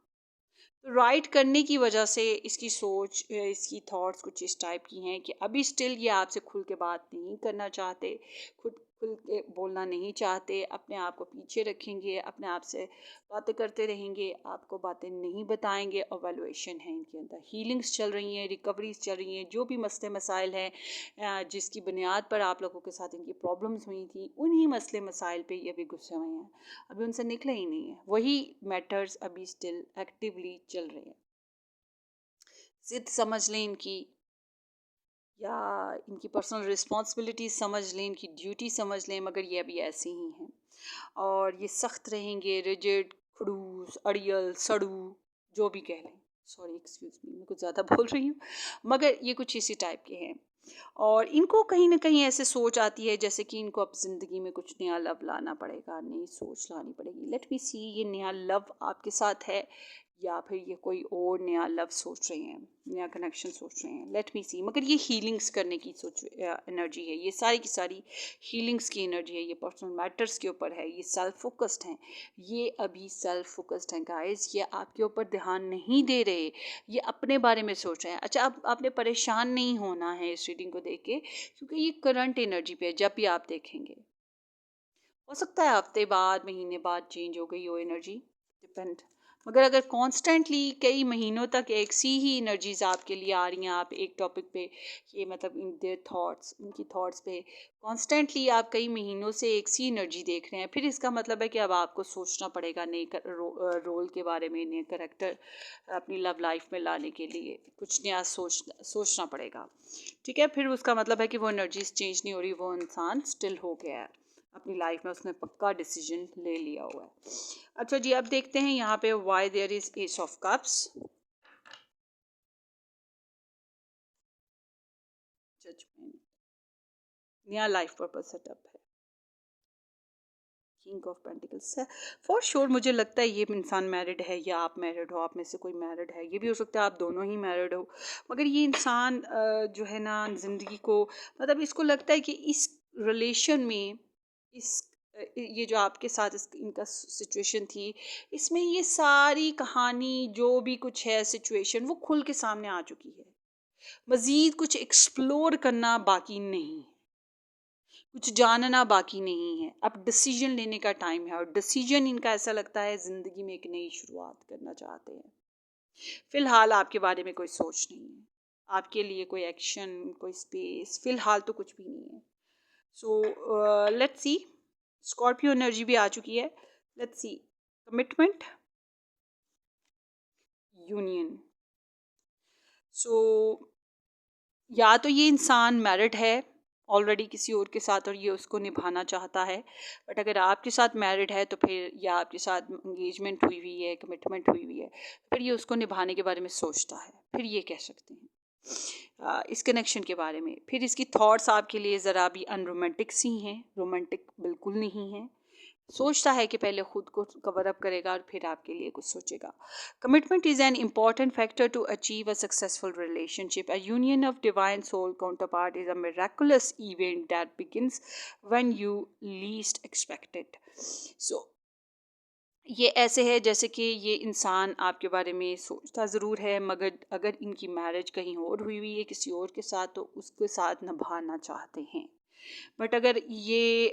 तो राइट करने की वजह से इसकी सोच, इसकी थॉट्स कुछ इस टाइप की हैं कि अभी स्टिल ये आपसे खुल के बात नहीं करना चाहते, खुद खुल के बोलना नहीं चाहते, अपने आप को पीछे रखेंगे, अपने आप से बातें करते रहेंगे, आपको बातें नहीं बताएंगे। एवैल्यूएशन है इनके अंदर, हीलिंग्स चल रही हैं, रिकवरीज चल रही हैं, जो भी मसले मसाइल हैं जिसकी बुनियाद पर आप लोगों के साथ इनकी प्रॉब्लम्स हुई थी, उन्हीं मसले मसाइल पे ये भी गुस्से हुए हैं, अभी उनसे निकले ही नहीं है। वही मैटर्स अभी स्टिल एक्टिवली चल रहे हैं। जिद समझ लें इनकी, या इनकी पर्सनल रिस्पॉन्सिबिलिटीज समझ लें, इनकी ड्यूटी समझ लें, मगर ये अभी ऐसे ही हैं और ये सख्त रहेंगे, रिजिड, खड़ूस, अड़ियल, सड़ू, जो भी कह लें। सॉरी, एक्सक्यूज मी, मैं कुछ ज़्यादा बोल रही हूँ, मगर ये कुछ इसी टाइप के हैं। और इनको कहीं ना कहीं ऐसे सोच आती है जैसे कि इनको अब ज़िंदगी में कुछ नया लव लाना पड़ेगा, नई सोच लानी पड़ेगी। लेट मी सी, ये नया लव आपके साथ है या फिर ये कोई और नया लव सोच रहे हैं, नया कनेक्शन सोच रहे हैं। लेट मी सी, मगर ये हीलिंग्स करने की सोच एनर्जी है, ये सारी की सारी हीलिंग्स की एनर्जी है, ये पर्सनल मैटर्स के ऊपर है, ये सेल्फ फोकस्ड हैं, ये अभी सेल्फ फोकस्ड हैं गाइस, ये आपके ऊपर ध्यान नहीं दे रहे, ये अपने बारे में सोच रहे हैं। अच्छा, अब आपने परेशान नहीं होना है इस रीडिंग को देख के, क्योंकि ये करंट एनर्जी पे है। जब भी आप देखेंगे, हो सकता है हफ्ते बाद, महीने बाद चेंज हो गई हो एनर्जी, डिपेंड। मगर अगर कॉन्स्टेंटली कई महीनों तक एक सी ही एनर्जीज आपके लिए आ रही हैं, आप एक टॉपिक पे, ये मतलब इन देयर थॉट्स, उनकी थॉट्स पे कॉन्स्टेंटली आप कई महीनों से एक सी एनर्जी देख रहे हैं, फिर इसका मतलब है कि अब आपको सोचना पड़ेगा नए रोल के बारे में, नए करेक्टर अपनी लव लाइफ में लाने के लिए कुछ नया सोचना पड़ेगा। ठीक है, फिर उसका मतलब है कि वो एनर्जीज चेंज नहीं हो रही, वो इंसान स्टिल हो गया है अपनी लाइफ में, उसने पक्का डिसीजन ले लिया हुआ है। अच्छा जी, अब देखते हैं यहाँ पे why there is ace of cups, judgement, नया लाइफ पर्पस सेटअप है, किंग ऑफ पेंटिकल्स है। फॉर श्योर मुझे लगता है ये इंसान मैरिड है, या आप मैरिड हो, आप में से कोई मैरिड है, ये भी हो सकता है आप दोनों ही मैरिड हो। मगर ये इंसान जो है ना, ज़िंदगी को, मतलब इसको लगता है कि इस रिलेशन में, इस ये जो आपके साथ इनका सिचुएशन थी, इसमें ये सारी कहानी जो भी कुछ है, सिचुएशन, वो खुल के सामने आ चुकी है। मज़ीद कुछ एक्सप्लोर करना बाकी नहीं, कुछ जानना बाकी नहीं है। अब डिसीजन लेने का टाइम है, और डिसीजन इनका ऐसा लगता है ज़िंदगी में एक नई शुरुआत करना चाहते हैं। फ़िलहाल आपके बारे में कोई सोच नहीं है, आपके लिए कोई एक्शन, कोई स्पेस, फ़िलहाल तो कुछ भी नहीं है। So let's see, Scorpio energy भी आ चुकी है। Let's see, commitment, union. So या तो ये इंसान मैरिड है ऑलरेडी किसी और के साथ, और ये उसको निभाना चाहता है। बट अगर आपके साथ मैरिड है तो फिर, या आपके साथ इंगेजमेंट हुई हुई है, कमिटमेंट हुई हुई है, फिर ये उसको निभाने के बारे में सोचता है, फिर ये कह सकते हैं इस कनेक्शन के बारे में। फिर इसकी थॉट्स आपके लिए ज़रा भी अनरोमांटिक सी हैं, रोमांटिक बिल्कुल नहीं है। सोचता है कि पहले खुद को कवर अप करेगा और फिर आपके लिए कुछ सोचेगा। Commitment is an important factor to achieve a successful relationship. A union of divine soul counterpart is a miraculous event that begins when you least expect it. So ये ऐसे है जैसे कि ये इंसान आपके बारे में सोचता ज़रूर है, मगर अगर इनकी मैरिज कहीं और हुई हुई है किसी और के साथ, तो उसके साथ निभाना चाहते हैं। बट अगर ये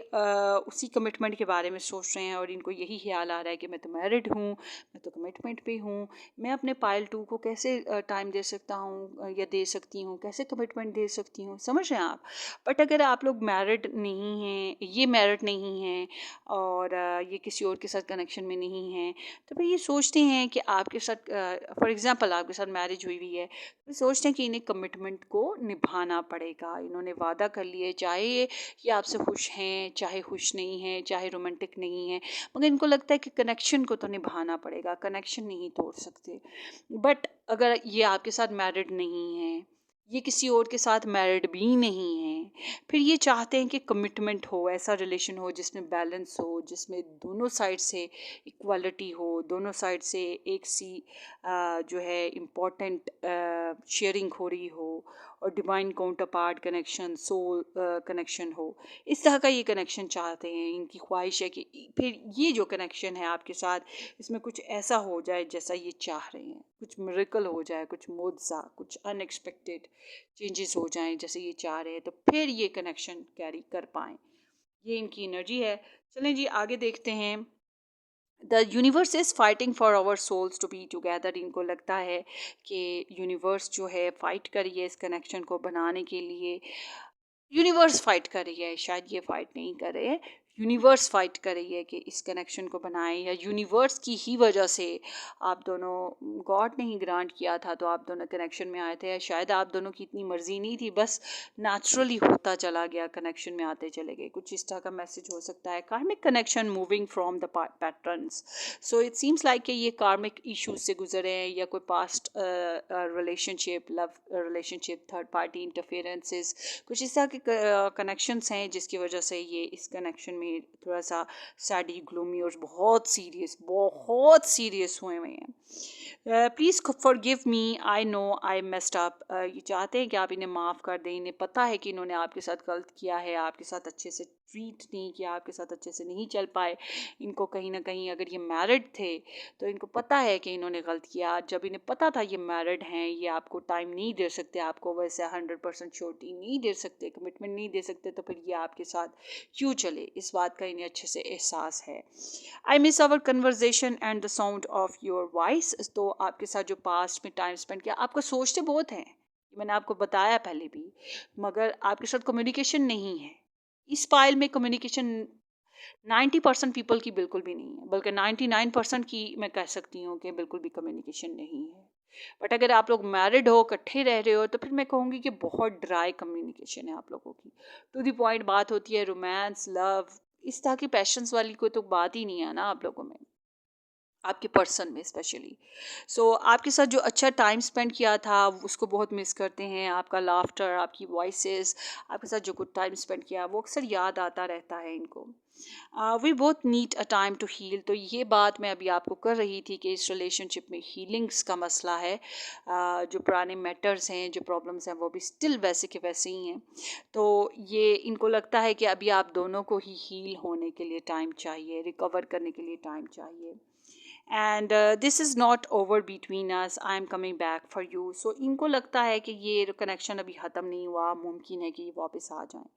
उसी कमिटमेंट के बारे में सोच रहे हैं और इनको यही ख्याल आ रहा है कि मैं तो मैरिड हूँ, मैं तो कमिटमेंट पे हूँ, मैं अपने पायल टू को कैसे टाइम दे सकता हूँ या दे सकती हूँ, कैसे कमिटमेंट दे सकती हूँ, समझ रहे हैं आप। बट अगर आप लोग मैरिड नहीं हैं, ये मैरिड नहीं हैं, और ये किसी और के साथ कनेक्शन में नहीं हैं, तो फिर ये सोचते हैं कि आपके साथ, फॉर एग्ज़ाम्पल आपके साथ मैरिज हुई हुई है, तो सोचते हैं कि इन्हें कमिटमेंट को निभाना पड़ेगा। इन्होंने वादा कर लिए, चाहे ये आपसे खुश हैं, चाहे खुश नहीं हैं, चाहे रोमांटिक नहीं है, मगर इनको लगता है कि कनेक्शन को तो निभाना पड़ेगा, कनेक्शन नहीं तोड़ सकते। बट अगर ये आपके साथ मैरिड नहीं है, ये किसी और के साथ मैरिड भी नहीं है। फिर ये चाहते हैं कि कमिटमेंट हो, ऐसा रिलेशन हो जिसमें बैलेंस हो, जिसमें दोनों साइड से इक्वालिटी हो, दोनों साइड से एक सी जो है इम्पोर्टेंट शेयरिंग हो रही हो, और divine counterpart connection, soul connection हो। इस तरह का ये कनेक्शन चाहते हैं। इनकी ख्वाहिश है कि फिर ये जो कनेक्शन है आपके साथ, इसमें कुछ ऐसा हो जाए जैसा ये चाह रहे हैं, कुछ मिरेकल हो जाए, कुछ मोज़ा, कुछ अनएक्सपेक्टेड चेंजेस हो जाएं जैसे ये चाह रहे हैं, तो फिर ये कनेक्शन कैरी कर पाएँ। ये इनकी एनर्जी है। चलें जी आगे देखते हैं। The universe is fighting for our souls to be together. इनको लगता है कि यूनिवर्स जो है फाइट कर रही है इस कनेक्शन को बनाने के लिए। यूनिवर्स फाइट कर रही है, शायद ये फाइट नहीं कर रहे हैं, यूनिवर्स फाइट कर रही है कि इस कनेक्शन को बनाएं, या यूनिवर्स की ही वजह से आप दोनों, गॉड ने ही ग्रांट किया था तो आप दोनों कनेक्शन में आए थे, या शायद आप दोनों की इतनी मर्जी नहीं थी, बस नेचुरली होता चला गया, कनेक्शन में आते चले गए। कुछ इस तरह का मैसेज हो सकता है। Karmic connection moving from the patterns. So it seems like कि ये कार्मिक इश्यूज से गुजरे हैं, या कोई past relationship, love relationship, third party interferences, कुछ इस तरह के कनेक्शंस हैं जिसकी वजह से ये इस कनेक्शन में थोड़ा सा सैडी, ग्लूमी और बहुत सीरियस हुए हुए हैं। Please forgive me, I know I messed up. ये चाहते हैं कि आप इन्हें माफ़ कर दें। इन्हें पता है कि इन्होंने आपके साथ गलत किया है, आपके साथ अच्छे से ट्रीट नहीं किया, आपके साथ अच्छे से नहीं चल पाए। इनको कहीं ना कहीं, अगर ये मैरिड थे तो इनको पता है कि इन्होंने गलत किया। जब इन्हें पता था ये मैरिड हैं, ये आपको टाइम नहीं दे सकते, आपको वैसे 100% श्योरिटी नहीं दे सकते, कमिटमेंट नहीं दे सकते, तो फिर ये आपके साथ क्यों चले, इस बात का इन्हें अच्छे से एहसास है। I miss our conversation and the sound of your voice. तो आपके साथ जो पास्ट में टाइम स्पेंड किया, आपको सोचते बहुत हैं, मैंने आपको बताया पहले भी, मगर आपके साथ कम्युनिकेशन नहीं है। इस फाइल में कम्युनिकेशन 90% पीपल की बिल्कुल भी नहीं है, बल्कि 99% की मैं कह सकती हूँ कि बिल्कुल भी कम्युनिकेशन नहीं है। बट अगर आप लोग मैरिड हो, इकट्ठे रह रहे हो, तो फिर मैं कहूँगी कि बहुत ड्राई कम्युनिकेशन है आप लोगों की। टू द पॉइंट बात होती है, रोमांस, लव, इस तरह की पैशंस वाली कोई तो बात ही नहीं है ना आप लोगों में, आपके पर्सन में स्पेशली। सो आपके साथ जो अच्छा टाइम स्पेंड किया था उसको बहुत मिस करते हैं। आपका लाफ्टर, आपकी वॉइसेस, आपके साथ जो कुछ टाइम स्पेंड किया वो अक्सर याद आता रहता है इनको। We both need a time to heal. तो ये बात मैं अभी आपको कर रही थी कि इस रिलेशनशिप में हीलिंग्स का मसला है। जो पुराने मैटर्स हैं, जो प्रॉब्लम्स हैं, वो भी स्टिल वैसे के वैसे ही हैं। तो ये इनको लगता है कि अभी आप दोनों को ही हील होने के लिए टाइम चाहिए, रिकवर करने के लिए टाइम चाहिए। And this is not over between us, I am coming back for you. So इनको लगता है कि ये कनेक्शन अभी ख़त्म नहीं हुआ, मुमकिन है कि ये वापस आ जाएं।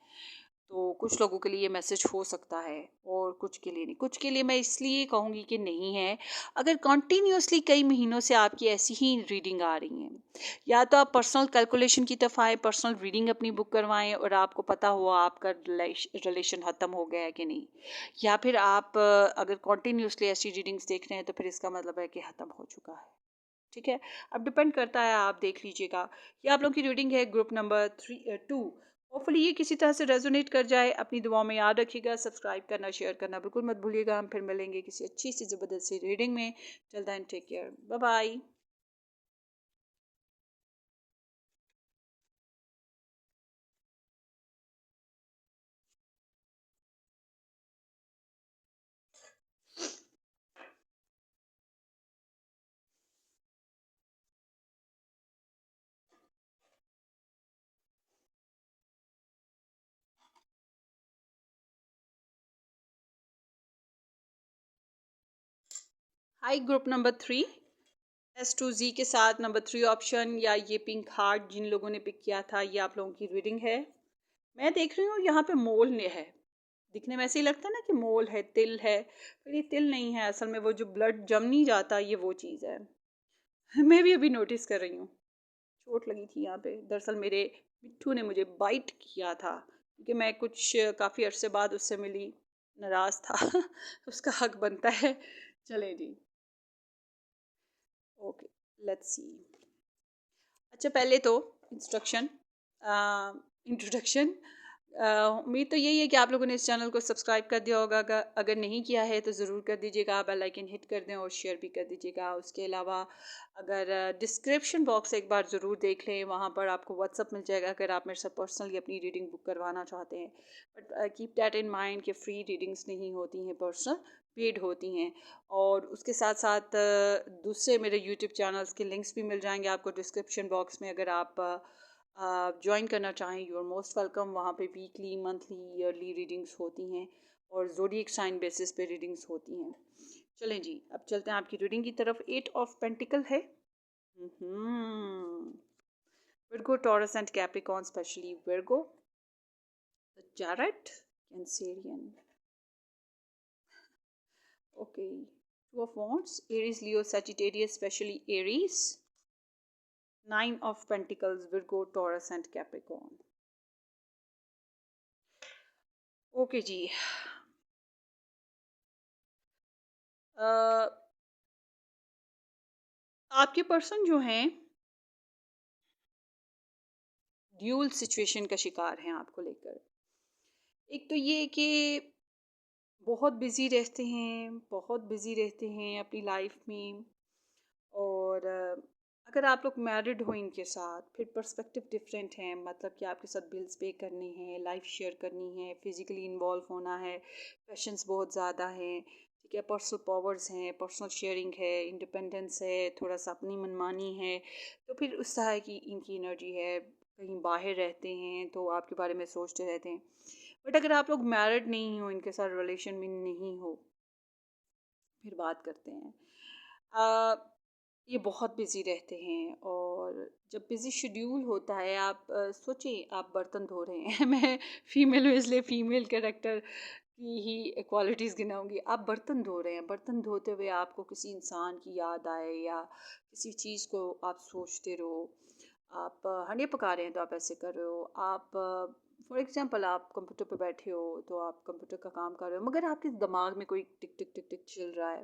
तो कुछ लोगों के लिए ये मैसेज हो सकता है, और कुछ के लिए नहीं। कुछ के लिए मैं इसलिए कहूँगी कि नहीं है। अगर कंटिन्यूअसली कई महीनों से आपकी ऐसी ही रीडिंग आ रही हैं, या तो आप पर्सनल कैलकुलेशन की तरफ आए, पर्सनल रीडिंग अपनी बुक करवाएं, और आपको पता हुआ आपका रिलेशन ख़त्म हो गया है कि नहीं। या फिर आप अगर कंटिन्यूअसली ऐसी रीडिंग्स देख रहे हैं, तो फिर इसका मतलब है कि ख़त्म हो चुका है। ठीक है, अब डिपेंड करता है, आप देख लीजिएगा। ये आप लोग की रीडिंग है ग्रुप नंबर 2। होपफुली ये किसी तरह से रेजोनेट कर जाए। अपनी दुआओं में याद रखिएगा, सब्सक्राइब करना, शेयर करना बिल्कुल मत भूलिएगा। हम फिर मिलेंगे किसी अच्छी सी ज़बरदस्त सी रीडिंग में। Till then take care, bye bye. Hi group number 3, S2Z के साथ नंबर 3 ऑप्शन, या ये पिंक हार्ट जिन लोगों ने पिक किया था, ये आप लोगों की रीडिंग है। मैं देख रही हूँ यहाँ पे मोल ने है। दिखने में ऐसे ही लगता है ना कि मोल है, तिल है, पर ये तिल नहीं है। असल में वो जो ब्लड जम नहीं जाता, ये वो चीज़ है। मैं भी अभी नोटिस कर रही हूँ। चोट लगी थी यहाँ पे, दरअसल मेरे मिट्ठू ने मुझे बाइट किया था, क्योंकि मैं कुछ काफ़ी अरसे बाद उससे मिली, नाराज़ था। उसका हक बनता है। चले जी, ओके, लेट्स सी। अच्छा, पहले तो इंस्ट्रक्शन, इंट्रोडक्शन। उम्मीद तो यही है कि आप लोगों ने इस चैनल को सब्सक्राइब कर दिया होगा। अगर नहीं किया है तो ज़रूर कर दीजिएगा, बेल आइकन हिट कर दें और शेयर भी कर दीजिएगा। उसके अलावा अगर डिस्क्रिप्शन बॉक्स एक बार ज़रूर देख लें, वहाँ पर आपको व्हाट्सअप मिल जाएगा अगर आप मेरे साथ पर्सनली अपनी रीडिंग बुक करवाना चाहते हैं। But keep that in mind कि फ्री रीडिंग्स नहीं होती हैं पर्सनल, पेड होती हैं। और उसके साथ साथ दूसरे मेरे यूट्यूब चैनल्स के लिंक्स भी मिल जाएंगे आपको डिस्क्रिप्शन बॉक्स में। अगर आप ज्वाइन करना चाहें, यू आर मोस्ट वेलकम। वहाँ पे वीकली, मंथली, ईयरली रीडिंग्स होती हैं और ज़ोडिएक साइन बेसिस पे रीडिंग्स होती हैं। चलें जी, अब चलते हैं आपकी रीडिंग की तरफ। 8 ऑफ पेंटिकल है। Virgo, taurus and Capricorn, specially Virgo, the chariot, Cancerian. Okay, 2 of Wands, Aries, Leo, Sagittarius, especially Aries. 9 of Pentacles, Virgo, Taurus and Capricorn. Okay जी। आपके पर्सन जो हैं ड्यूल सिचुएशन का शिकार हैं आपको लेकर। एक तो ये कि बहुत बिजी रहते हैं, बहुत बिजी रहते हैं अपनी लाइफ में। और अगर आप लोग मैरिड हो इनके साथ, फिर पर्सपेक्टिव डिफरेंट है। मतलब कि आपके साथ बिल्स पे करने हैं, लाइफ शेयर करनी है, फिजिकली इन्वॉल्व होना है, पैशंस बहुत ज़्यादा हैं, ठीक है, पर्सनल पावर्स हैं, पर्सनल शेयरिंग है, इंडिपेंडेंस है, थोड़ा सा अपनी मनमानी है। तो फिर उस तरह की इनकी एनर्जी है। कहीं बाहर रहते हैं तो आपके बारे में सोचते रहते हैं। बट अगर आप लोग मैरिड नहीं हो, इनके साथ रिलेशन में नहीं हो, फिर बात करते हैं। ये बहुत बिज़ी रहते हैं। और जब बिज़ी शेड्यूल होता है, आप सोचिए आप बर्तन धो रहे हैं। मैं फ़ीमेल हूँ इसलिए फ़ीमेल कैरेक्टर की ही क्वालिटीज़ गिनाऊंगी। आप बर्तन धो रहे हैं, बर्तन धोते हुए आपको किसी इंसान की याद आए या किसी चीज़ को आप सोचते रहो। आप हंडी पका रहे हैं तो आप ऐसे कर रहे हो। आप फॉर एग्जांपल आप कंप्यूटर पे बैठे हो तो आप कंप्यूटर का काम कर रहे हो, मगर आपके दिमाग में कोई टिक टिक टिक टिक चल रहा है।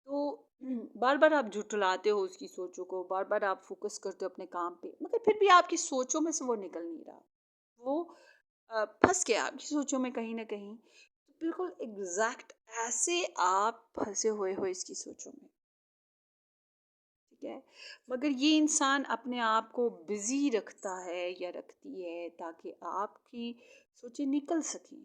तो बार बार आप झुठलाते हो उसकी सोचों को, बार बार आप फोकस करते हो अपने काम पे, मगर फिर भी आपकी सोचों में से वो निकल नहीं रहा। वो फंस गया आपकी सोचों में कहीं ना कहीं। तो बिल्कुल एग्जैक्ट ऐसे आप फंसे हुए हो इसकी सोचों में, ठीक है। मगर ये इंसान अपने आप को बिजी रखता है या रखती है ताकि आपकी सोचें निकल सकें,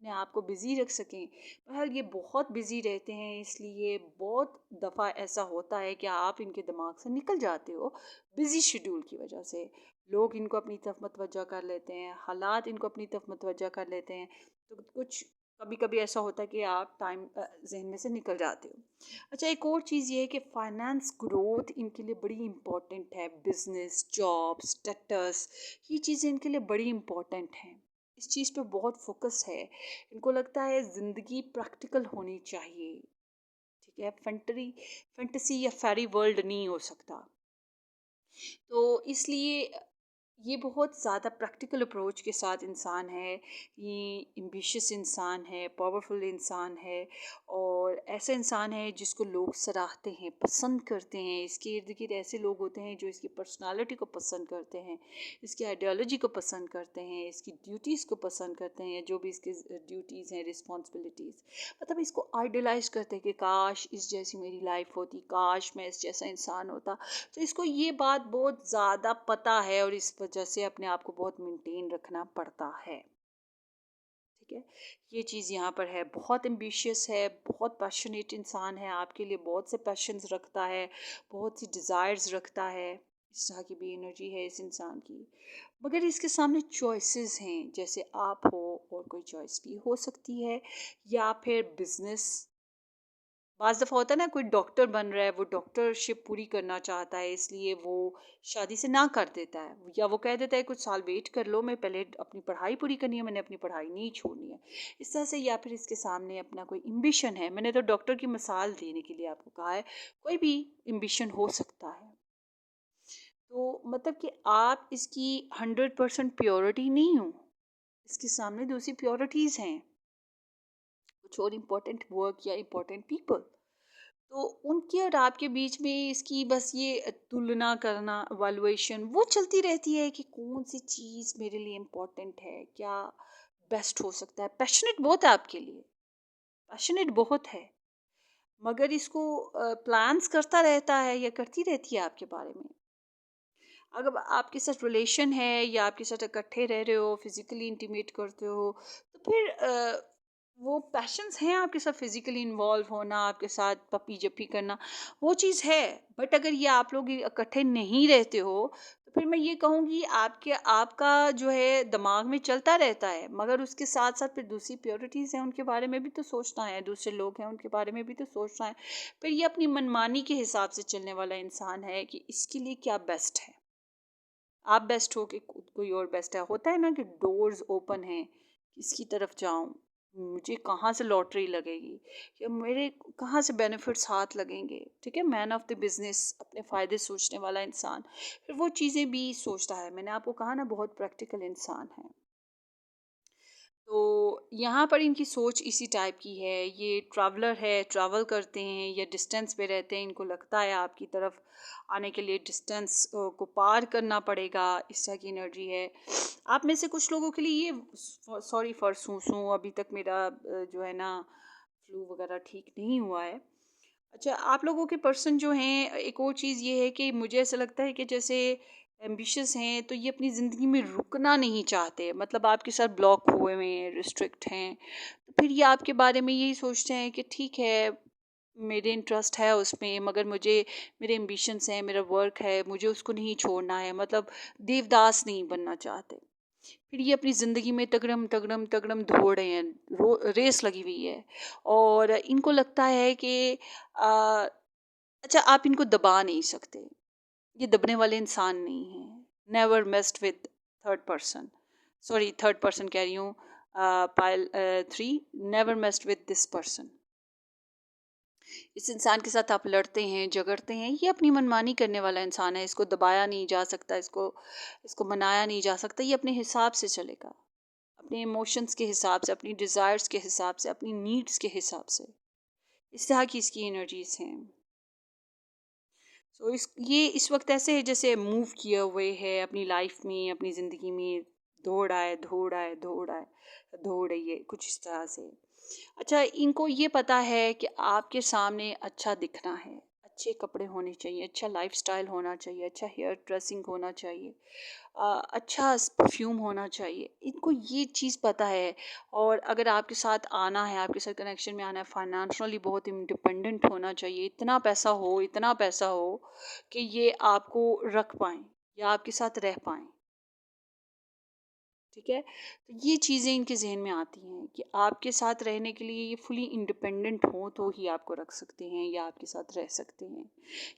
अपने आप को बिज़ी रख सकें। बहरहाल ये बहुत बिज़ी रहते हैं, इसलिए बहुत दफ़ा ऐसा होता है कि आप इनके दिमाग से निकल जाते हो बिज़ी शेड्यूल की वजह से। लोग इनको अपनी तरफ मतवज्जा कर लेते हैं, हालात इनको अपनी तरफ मतवज्जा कर लेते हैं। तो कुछ कभी कभी ऐसा होता है कि आप टाइम जहन में से निकल जाते हो। अच्छा, एक और चीज़ ये है कि फाइनेंस ग्रोथ इनके लिए बड़ी इम्पोर्टेंट है। बिजनेस, जॉब, स्टेटस, ये चीज़ें इनके लिए बड़ी इम्पोर्टेंट हैं। इस चीज़ पे बहुत फोकस है। इनको लगता है ज़िंदगी प्रैक्टिकल होनी चाहिए, ठीक है, फैंटेसी या फेरी वर्ल्ड नहीं हो सकता। तो इसलिए ये बहुत ज़्यादा प्रैक्टिकल अप्रोच के साथ इंसान है। ये एम्बिशियस इंसान है, पावरफुल इंसान है और ऐसा इंसान है जिसको लोग सराहते हैं, पसंद करते हैं। इसके इर्द गिर्द ऐसे लोग होते हैं जो इसकी पर्सनालिटी को पसंद करते हैं, इसकी आइडियोलॉजी को पसंद करते हैं, इसकी ड्यूटीज़ को पसंद करते हैं, जो भी इसकी ड्यूटीज़ हैं, रिस्पॉन्सिबिलिटीज़। मतलब इसको आइडियलाइज करते हैं कि काश इस जैसी मेरी लाइफ होती, काश मैं इस जैसा इंसान होता। तो इसको ये बात बहुत ज़्यादा पता है और इस वजह से अपने आप को बहुत मेंटेन रखना पड़ता है, ठीक है। ये चीज़ यहाँ पर है। बहुत एम्बिशियस है, बहुत पैशनेट इंसान है, आपके लिए बहुत से पैशंस रखता है, बहुत सी डिज़ायर्स रखता है। इस तरह की भी एनर्जी है इस इंसान की। मगर इसके सामने चॉइसेस हैं, जैसे आप हो और कोई चॉइस भी हो सकती है, या फिर बिजनेस। बाज़ दफ़ा होता है ना, कोई डॉक्टर बन रहा है, वो डॉक्टरशिप पूरी करना चाहता है, इसलिए वो शादी से ना कर देता है, या वो कह देता है कुछ साल वेट कर लो, मैं पहले अपनी पढ़ाई पूरी करनी है, मैंने अपनी पढ़ाई नहीं छोड़नी है, इस तरह से। या फिर इसके सामने अपना कोई एम्बिशन है। मैंने तो डॉक्टर की मिसाल देने के लिए आपको कहा है, कोई भी एम्बिशन हो सकता है। तो मतलब कि आप इसकी 100% प्योरिटी नहीं हो, इसके सामने दूसरी प्योरिटीज़ हैं, कुछ और इम्पोर्टेंट वर्क या इम्पोर्टेंट पीपल। तो उनके और आपके बीच में इसकी बस ये तुलना करना, वैल्यूएशन वो चलती रहती है कि कौन सी चीज़ मेरे लिए इम्पोर्टेंट है, क्या बेस्ट हो सकता है। पैशनेट बहुत है आपके लिए, पैशनेट बहुत है, मगर इसको प्लान्स करता रहता है या करती रहती है आपके बारे में। अगर आपके साथ रिलेशन है या आपके साथ इकट्ठे रह रहे हो, फिजिकली इंटीमेट करते हो, तो फिर वो पैशंस हैं आपके साथ, फिजिकली इन्वॉल्व होना, आपके साथ पपी जप्पी करना, वो चीज़ है। बट अगर ये आप लोग इकट्ठे नहीं रहते हो, तो फिर मैं ये कहूँगी आपके आपका जो है दिमाग में चलता रहता है, मगर उसके साथ साथ फिर दूसरी प्योरिटीज़ हैं, उनके बारे में भी तो सोचना है, दूसरे लोग हैं उनके बारे में भी तो सोचना है। फिर ये अपनी मनमानी के हिसाब से चलने वाला इंसान है कि इसके लिए क्या बेस्ट है। आप बेस्ट हो कि कोई और बेस्ट है। होता है ना कि डोर्स ओपन हैं, किसकी तरफ जाऊं, मुझे कहाँ से लॉटरी लगेगी या मेरे कहाँ से बेनिफिट्स हाथ लगेंगे। ठीक है, मैन ऑफ द बिजनेस, अपने फ़ायदे सोचने वाला इंसान फिर वो चीज़ें भी सोचता है। मैंने आपको कहा ना, बहुत प्रैक्टिकल इंसान है। तो यहाँ पर इनकी सोच इसी टाइप की है। ये ट्रैवलर है, ट्रैवल करते हैं या डिस्टेंस पे रहते हैं, इनको लगता है आपकी तरफ आने के लिए डिस्टेंस को पार करना पड़ेगा, इस तरह की एनर्जी है। आप में से कुछ लोगों के लिए ये, सॉरी फॉर सूं अभी तक मेरा जो है ना फ्लू वगैरह ठीक नहीं हुआ है। अच्छा, आप लोगों के पर्सन जो हैं, एक और चीज़ ये है कि मुझे ऐसा लगता है कि जैसे एम्बिशियस हैं, तो ये अपनी ज़िंदगी में रुकना नहीं चाहते, मतलब आपके साथ ब्लॉक हुए हुए हैं, रिस्ट्रिक्ट हैं। तो फिर ये आपके बारे में यही सोचते हैं कि ठीक है, मेरे इंटरेस्ट है उसमें, मगर मुझे, मेरे एम्बिशंस हैं, मेरा वर्क है, मुझे उसको नहीं छोड़ना है, मतलब देवदास नहीं बनना चाहते। फिर ये अपनी ज़िंदगी में तगड़म तगड़म तगड़म दौड़ रहे हैं, रेस लगी हुई है। और इनको लगता है कि आ, अच्छा, आप इनको दबा नहीं सकते, ये दबने वाले इंसान नहीं हैं। Never messed with third person, sorry third person कह रही हूँ, pile three, never messed with this person. इस इंसान के साथ आप लड़ते हैं, झगड़ते हैं, ये अपनी मनमानी करने वाला इंसान है। इसको दबाया नहीं जा सकता, इसको इसको मनाया नहीं जा सकता। ये अपने हिसाब से चलेगा, अपने इमोशंस के हिसाब से, अपनी डिज़ायर्स के हिसाब से, अपनी नीड्स के हिसाब से। इस तरह की इसकी एनर्जीज हैं। सो ये इस वक्त ऐसे है जैसे मूव किए हुए है अपनी लाइफ में, अपनी ज़िंदगी में, दौड़ आए दौड़ आए दौड़ आए दौड़ रही है, कुछ इस तरह से। अच्छा, इनको ये पता है कि आपके सामने अच्छा दिखना है, अच्छे कपड़े होने चाहिए, अच्छा लाइफस्टाइल होना चाहिए, अच्छा हेयर ड्रेसिंग होना चाहिए, अच्छा परफ्यूम होना चाहिए। इनको ये चीज़ पता है। और अगर आपके साथ आना है, आपके साथ कनेक्शन में आना है, फाइनेंशियली बहुत इंडिपेंडेंट होना चाहिए, इतना पैसा हो कि ये आपको रख पाएँ या आपके साथ रह पाएँ। ठीक है? तो ये चीज़ें इनके ज़हन में आती हैं कि आपके साथ रहने के लिए ये फुली इंडिपेंडेंट हों तो ही आपको रख सकते हैं या आपके साथ रह सकते हैं।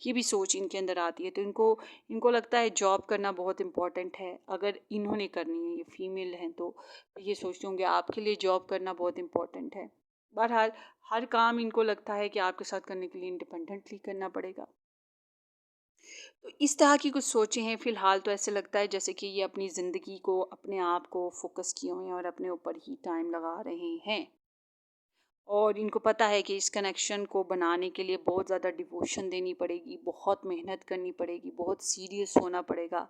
ये भी सोच इनके अंदर आती है। तो इनको इनको लगता है जॉब करना बहुत इम्पोर्टेंट है। अगर इन्होंने करनी है, ये फीमेल हैं, तो ये सोचते होंगे आपके लिए जॉब करना बहुत इम्पोर्टेंट है। बहरहाल, हर काम इनको लगता है कि आपके साथ करने के लिए इंडिपेंडेंटली करना पड़ेगा। तो इस तरह की कुछ सोचें हैं। फ़िलहाल तो ऐसे लगता है जैसे कि ये अपनी ज़िंदगी को, अपने आप को फ़ोकस किए हुए हैं और अपने ऊपर ही टाइम लगा रहे हैं। और इनको पता है कि इस कनेक्शन को बनाने के लिए बहुत ज़्यादा डिवोशन देनी पड़ेगी, बहुत मेहनत करनी पड़ेगी, बहुत सीरियस होना पड़ेगा।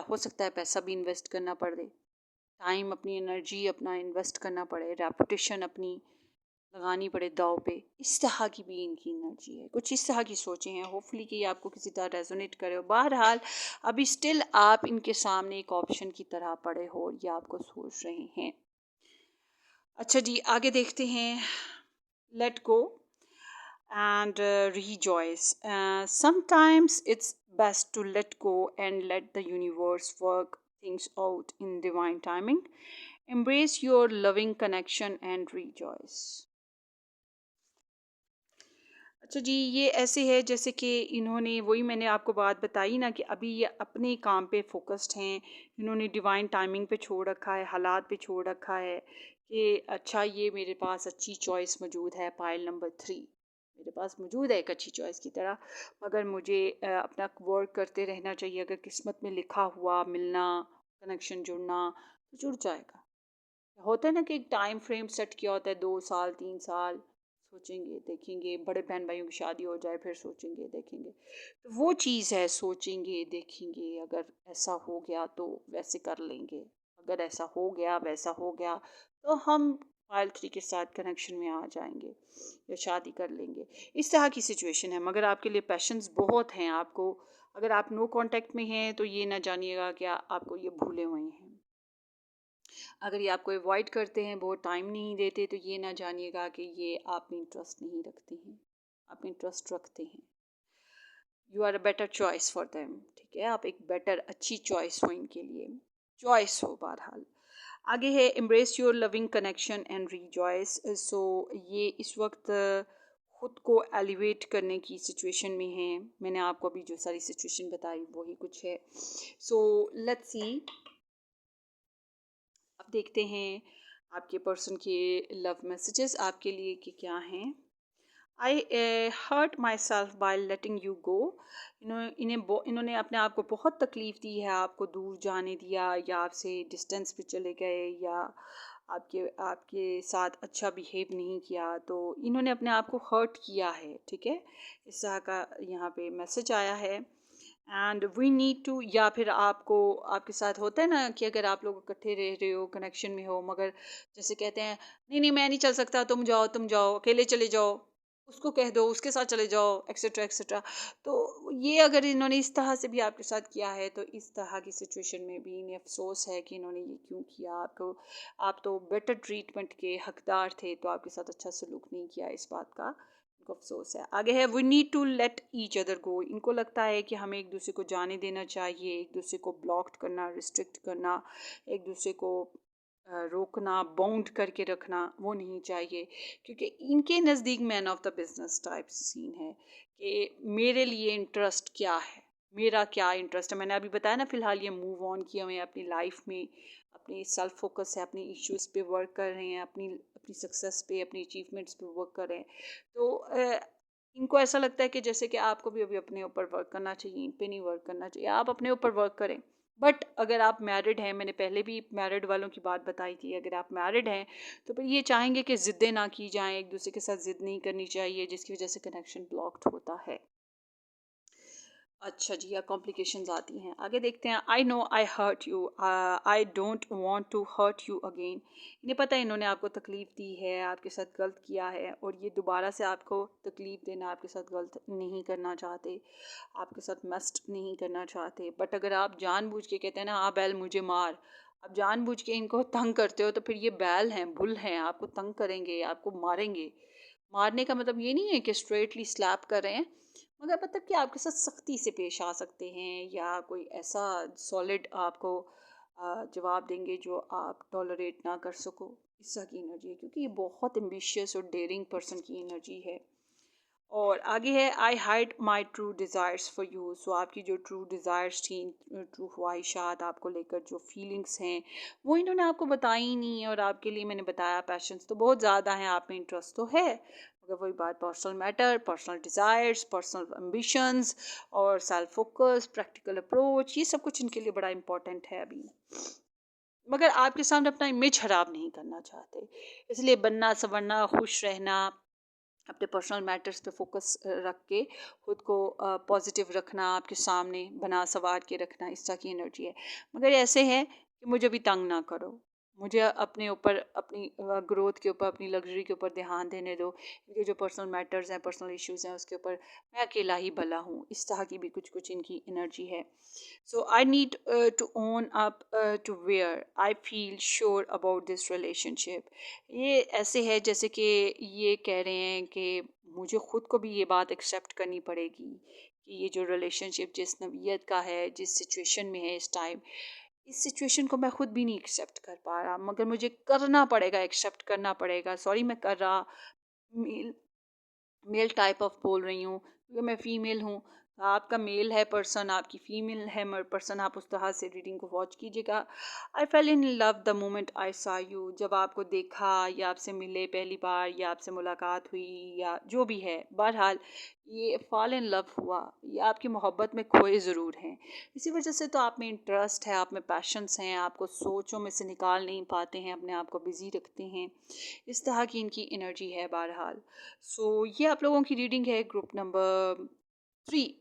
हो सकता है पैसा भी इन्वेस्ट करना पड़े, टाइम, अपनी एनर्जी अपना इन्वेस्ट करना पड़े, रेपुटेशन अपनी लगानी पड़े दाँव पे। इस तरह की भी इनकी एनर्जी है। कुछ इस तरह की सोचें हैं। होपफुली कि ये आपको किसी तरह रेज़ोनेट करे हो। बहरहाल, अभी स्टिल आप इनके सामने एक ऑप्शन की तरह पड़े हो और ये आपको सोच रहे हैं। अच्छा जी, आगे देखते हैं। Let go and rejoice. Sometimes it's best to let go and let the universe work things out in divine timing. Embrace your loving connection and rejoice. अच्छा जी, ये ऐसे है जैसे कि इन्होंने, वही मैंने आपको बात बताई ना, कि अभी ये अपने काम पे फोकस्ड हैं। इन्होंने डिवाइन टाइमिंग पे छोड़ रखा है, हालात पे छोड़ रखा है कि अच्छा, ये मेरे पास अच्छी चॉइस मौजूद है, पाइल नंबर 3 मेरे पास मौजूद है एक अच्छी चॉइस की तरह। मगर मुझे अपना वर्क करते रहना चाहिए। अगर किस्मत में लिखा हुआ मिलना, कनेक्शन जुड़ना, तो जुड़ जाएगा। होता है ना कि एक टाइम फ्रेम सेट किया होता है, 2 साल 3 साल, सोचेंगे देखेंगे, बड़े बहन भाइयों की शादी हो जाए फिर सोचेंगे देखेंगे। तो वो चीज़ है सोचेंगे देखेंगे, अगर ऐसा हो गया तो वैसे कर लेंगे, अगर ऐसा हो गया वैसा हो गया तो हम पायल 3 के साथ कनेक्शन में आ जाएंगे या शादी कर लेंगे। इस तरह की सिचुएशन है। मगर आपके लिए पैशंस बहुत हैं। आपको अगर आप नो कांटेक्ट में हैं तो ये ना जानिएगा कि आपको ये भूले हुए हैं। अगर ये आपको अवॉइड करते हैं, बहुत टाइम नहीं देते, तो ये ना जानिएगा कि ये आप में इंटरेस्ट नहीं रखते हैं, आप में इंटरेस्ट रखते हैं। You are a better choice for them. ठीक है, आप एक बेटर अच्छी चॉइस हो इनके लिए, चॉइस हो बहरहाल। आगे है embrace your loving connection and rejoice. So ये इस वक्त खुद को एलिवेट करने की सिचुएशन में है। मैंने आपको अभी जो सारी सिचुएशन बताई वही कुछ है। सो लेट्स सी, अब देखते हैं आपके पर्सन के लव मैसेजेस आपके लिए कि क्या हैं। I hurt myself by letting you go. इन्होंने अपने आप को बहुत तकलीफ़ दी है, आपको दूर जाने दिया या आपसे डिस्टेंस पे चले गए या आपके आपके साथ अच्छा बिहेव नहीं किया, तो इन्होंने अपने आप को हर्ट किया है। ठीक है, इस तरह का यहाँ पे मैसेज आया है। एंड वी नीड टू, या फिर आपको आपके साथ होता है ना कि अगर आप लोग इकट्ठे रह रहे हो, कनेक्शन में हो, मगर जैसे कहते हैं नहीं नहीं मैं नहीं चल सकता, तुम जाओ अकेले चले जाओ, उसको कह दो उसके साथ चले जाओ, एक्सेट्रा एक्सेट्रा। तो ये अगर इन्होंने इस तरह से भी आपके साथ किया है तो इस तरह की सिचुएशन में भी इन्हें अफसोस है कि इन्होंने ये क्यों किया। आपको आप तो बेटर ट्रीटमेंट के हकदार थे, तो आपके साथ अच्छा सलूक नहीं किया, इस बात का इनको अफसोस है। आगे है we need to let each other go. इनको लगता है कि हमें एक दूसरे को जाने देना चाहिए, एक दूसरे को ब्लॉक करना, रिस्ट्रिक्ट करना, एक दूसरे को रोकना, बाउंड करके रखना वो नहीं चाहिए। क्योंकि इनके नज़दीक man of the business type scene है कि मेरे लिए इंटरेस्ट क्या है, मेरा क्या इंटरेस्ट है। मैंने अभी बताया ना, फ़िलहाल ये मूव ऑन किए हुए हैं अपनी लाइफ में, अपनी सेल्फ फोकस है, अपनी इश्यूज़ पे वर्क कर रहे हैं, अपनी अपनी सक्सेस पे, अपनी अचीवमेंट्स पे वर्क कर रहे हैं। तो इनको ऐसा लगता है कि जैसे कि आपको भी अभी अपने ऊपर वर्क करना चाहिए, इन पे नहीं वर्क करना चाहिए, आप अपने ऊपर वर्क करें। बट अगर आप मैरिड हैं, मैंने पहले भी मैरिड वालों की बात बताई थी, अगर आप मैरिड हैं तो फिर ये चाहेंगे कि ज़िद्दें ना की जाएं, एक दूसरे के साथ ज़िद नहीं करनी चाहिए जिसकी वजह से कनेक्शन ब्लॉक्ड होता है। अच्छा जी, या कॉम्प्लिकेशंस आती हैं। आगे देखते हैं। I know I hurt you, I don't want to hurt you again. इन्हें पता है इन्होंने आपको तकलीफ़ दी है, आपके साथ गलत किया है, और ये दोबारा से आपको तकलीफ़ देना, आपके साथ गलत नहीं करना चाहते, आपके साथ मस्ट नहीं करना चाहते। बट अगर आप जानबूझ के कहते हैं ना, बैल मुझे मार, आप जानबूझ के इनको तंग करते हो, तो फिर ये बैल हैं, बुल हैं, आपको तंग करेंगे, आपको मारेंगे। मारने का मतलब ये नहीं है कि स्ट्रेटली स्लैप कर रहे हैं, मगर मतलब कि आपके साथ सख्ती से पेश आ सकते हैं, या कोई ऐसा सॉलिड आपको जवाब देंगे जो आप टॉलरेट ना कर सको। इस तरह की एनर्जी है, क्योंकि ये बहुत एम्बिशियस और डेयरिंग पर्सन की एनर्जी है। और आगे है I hide my true desires for you. So आपकी जो ट्रू डिज़ायर्स थी, ट्रू ख्वाहिशात आपको लेकर, जो फीलिंग्स हैं, वो इन्होंने आपको बताई ही नहीं। और आपके लिए मैंने बताया पैशंस तो बहुत ज़्यादा हैं, आप में इंटरेस्ट तो है, मगर वही बात, personal matter, personal desires, personal ambitions और सेल्फ फोकस, प्रैक्टिकल अप्रोच, ये सब कुछ इनके लिए बड़ा इंपॉर्टेंट है अभी। मगर आपके सामने अपना इमेज खराब नहीं करना चाहते, इसलिए बनना संवरना, खुश रहना, अपने पर्सनल मैटर्स पे फोकस रख के खुद को पॉजिटिव रखना, आपके सामने बना सवार के रखना, इस तरह की एनर्जी है। मगर ऐसे है कि मुझे भी तंग ना करो, मुझे अपने ऊपर, अपनी ग्रोथ के ऊपर, अपनी लग्जरी के ऊपर ध्यान देने दो। इनके जो पर्सनल मैटर्स हैं, पर्सनल इश्यूज़ हैं, उसके ऊपर मैं अकेला ही भला हूँ, इस तरह की भी कुछ कुछ इनकी एनर्जी है। So I need to own up to where I feel sure about this relationship. ये ऐसे है जैसे कि ये कह रहे हैं कि मुझे खुद को भी ये बात एक्सेप्ट करनी पड़ेगी कि ये जो रिलेशनशिप जिस नवीयत का है, जिस सिचुएशन में है इस टाइम, इस सिचुएशन को मैं खुद भी नहीं एक्सेप्ट कर पा रहा, मगर मुझे करना पड़ेगा, एक्सेप्ट करना पड़ेगा। सॉरी मैं कर रहा, मेल मेल टाइप ऑफ बोल रही हूँ क्योंकि मैं फ़ीमेल हूँ, आपका मेल है पर्सन, आपकी फीमेल है पर्सन, आप उस तरह से रीडिंग को वॉच कीजिएगा। I fell in love the moment I saw you, जब आपको देखा या आपसे मिले पहली बार या आपसे मुलाकात हुई या जो भी है, बहरहाल ये फॉल इन लव हुआ, ये आपकी मोहब्बत में खोए ज़रूर हैं। इसी वजह से तो आप में इंटरेस्ट है, आप में पैशंस हैं, आपको सोचों में से निकाल नहीं पाते हैं, अपने आप को बिज़ी रखते हैं। इस तरह की इनकी एनर्जी है बहरहाल। सो ये आप लोगों की रीडिंग है ग्रुप नंबर 3।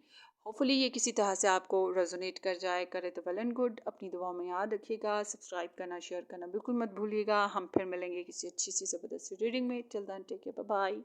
होपफुली ये किसी तरह से आपको रेजोनेट कर जाए, करे तो वेल एंड गुड। अपनी दुआओं में याद रखिएगा, सब्सक्राइब करना, शेयर करना बिल्कुल मत भूलिएगा। हम फिर मिलेंगे किसी अच्छी सी ज़बरदस्त रीडिंग में। Till then take care, bye bye.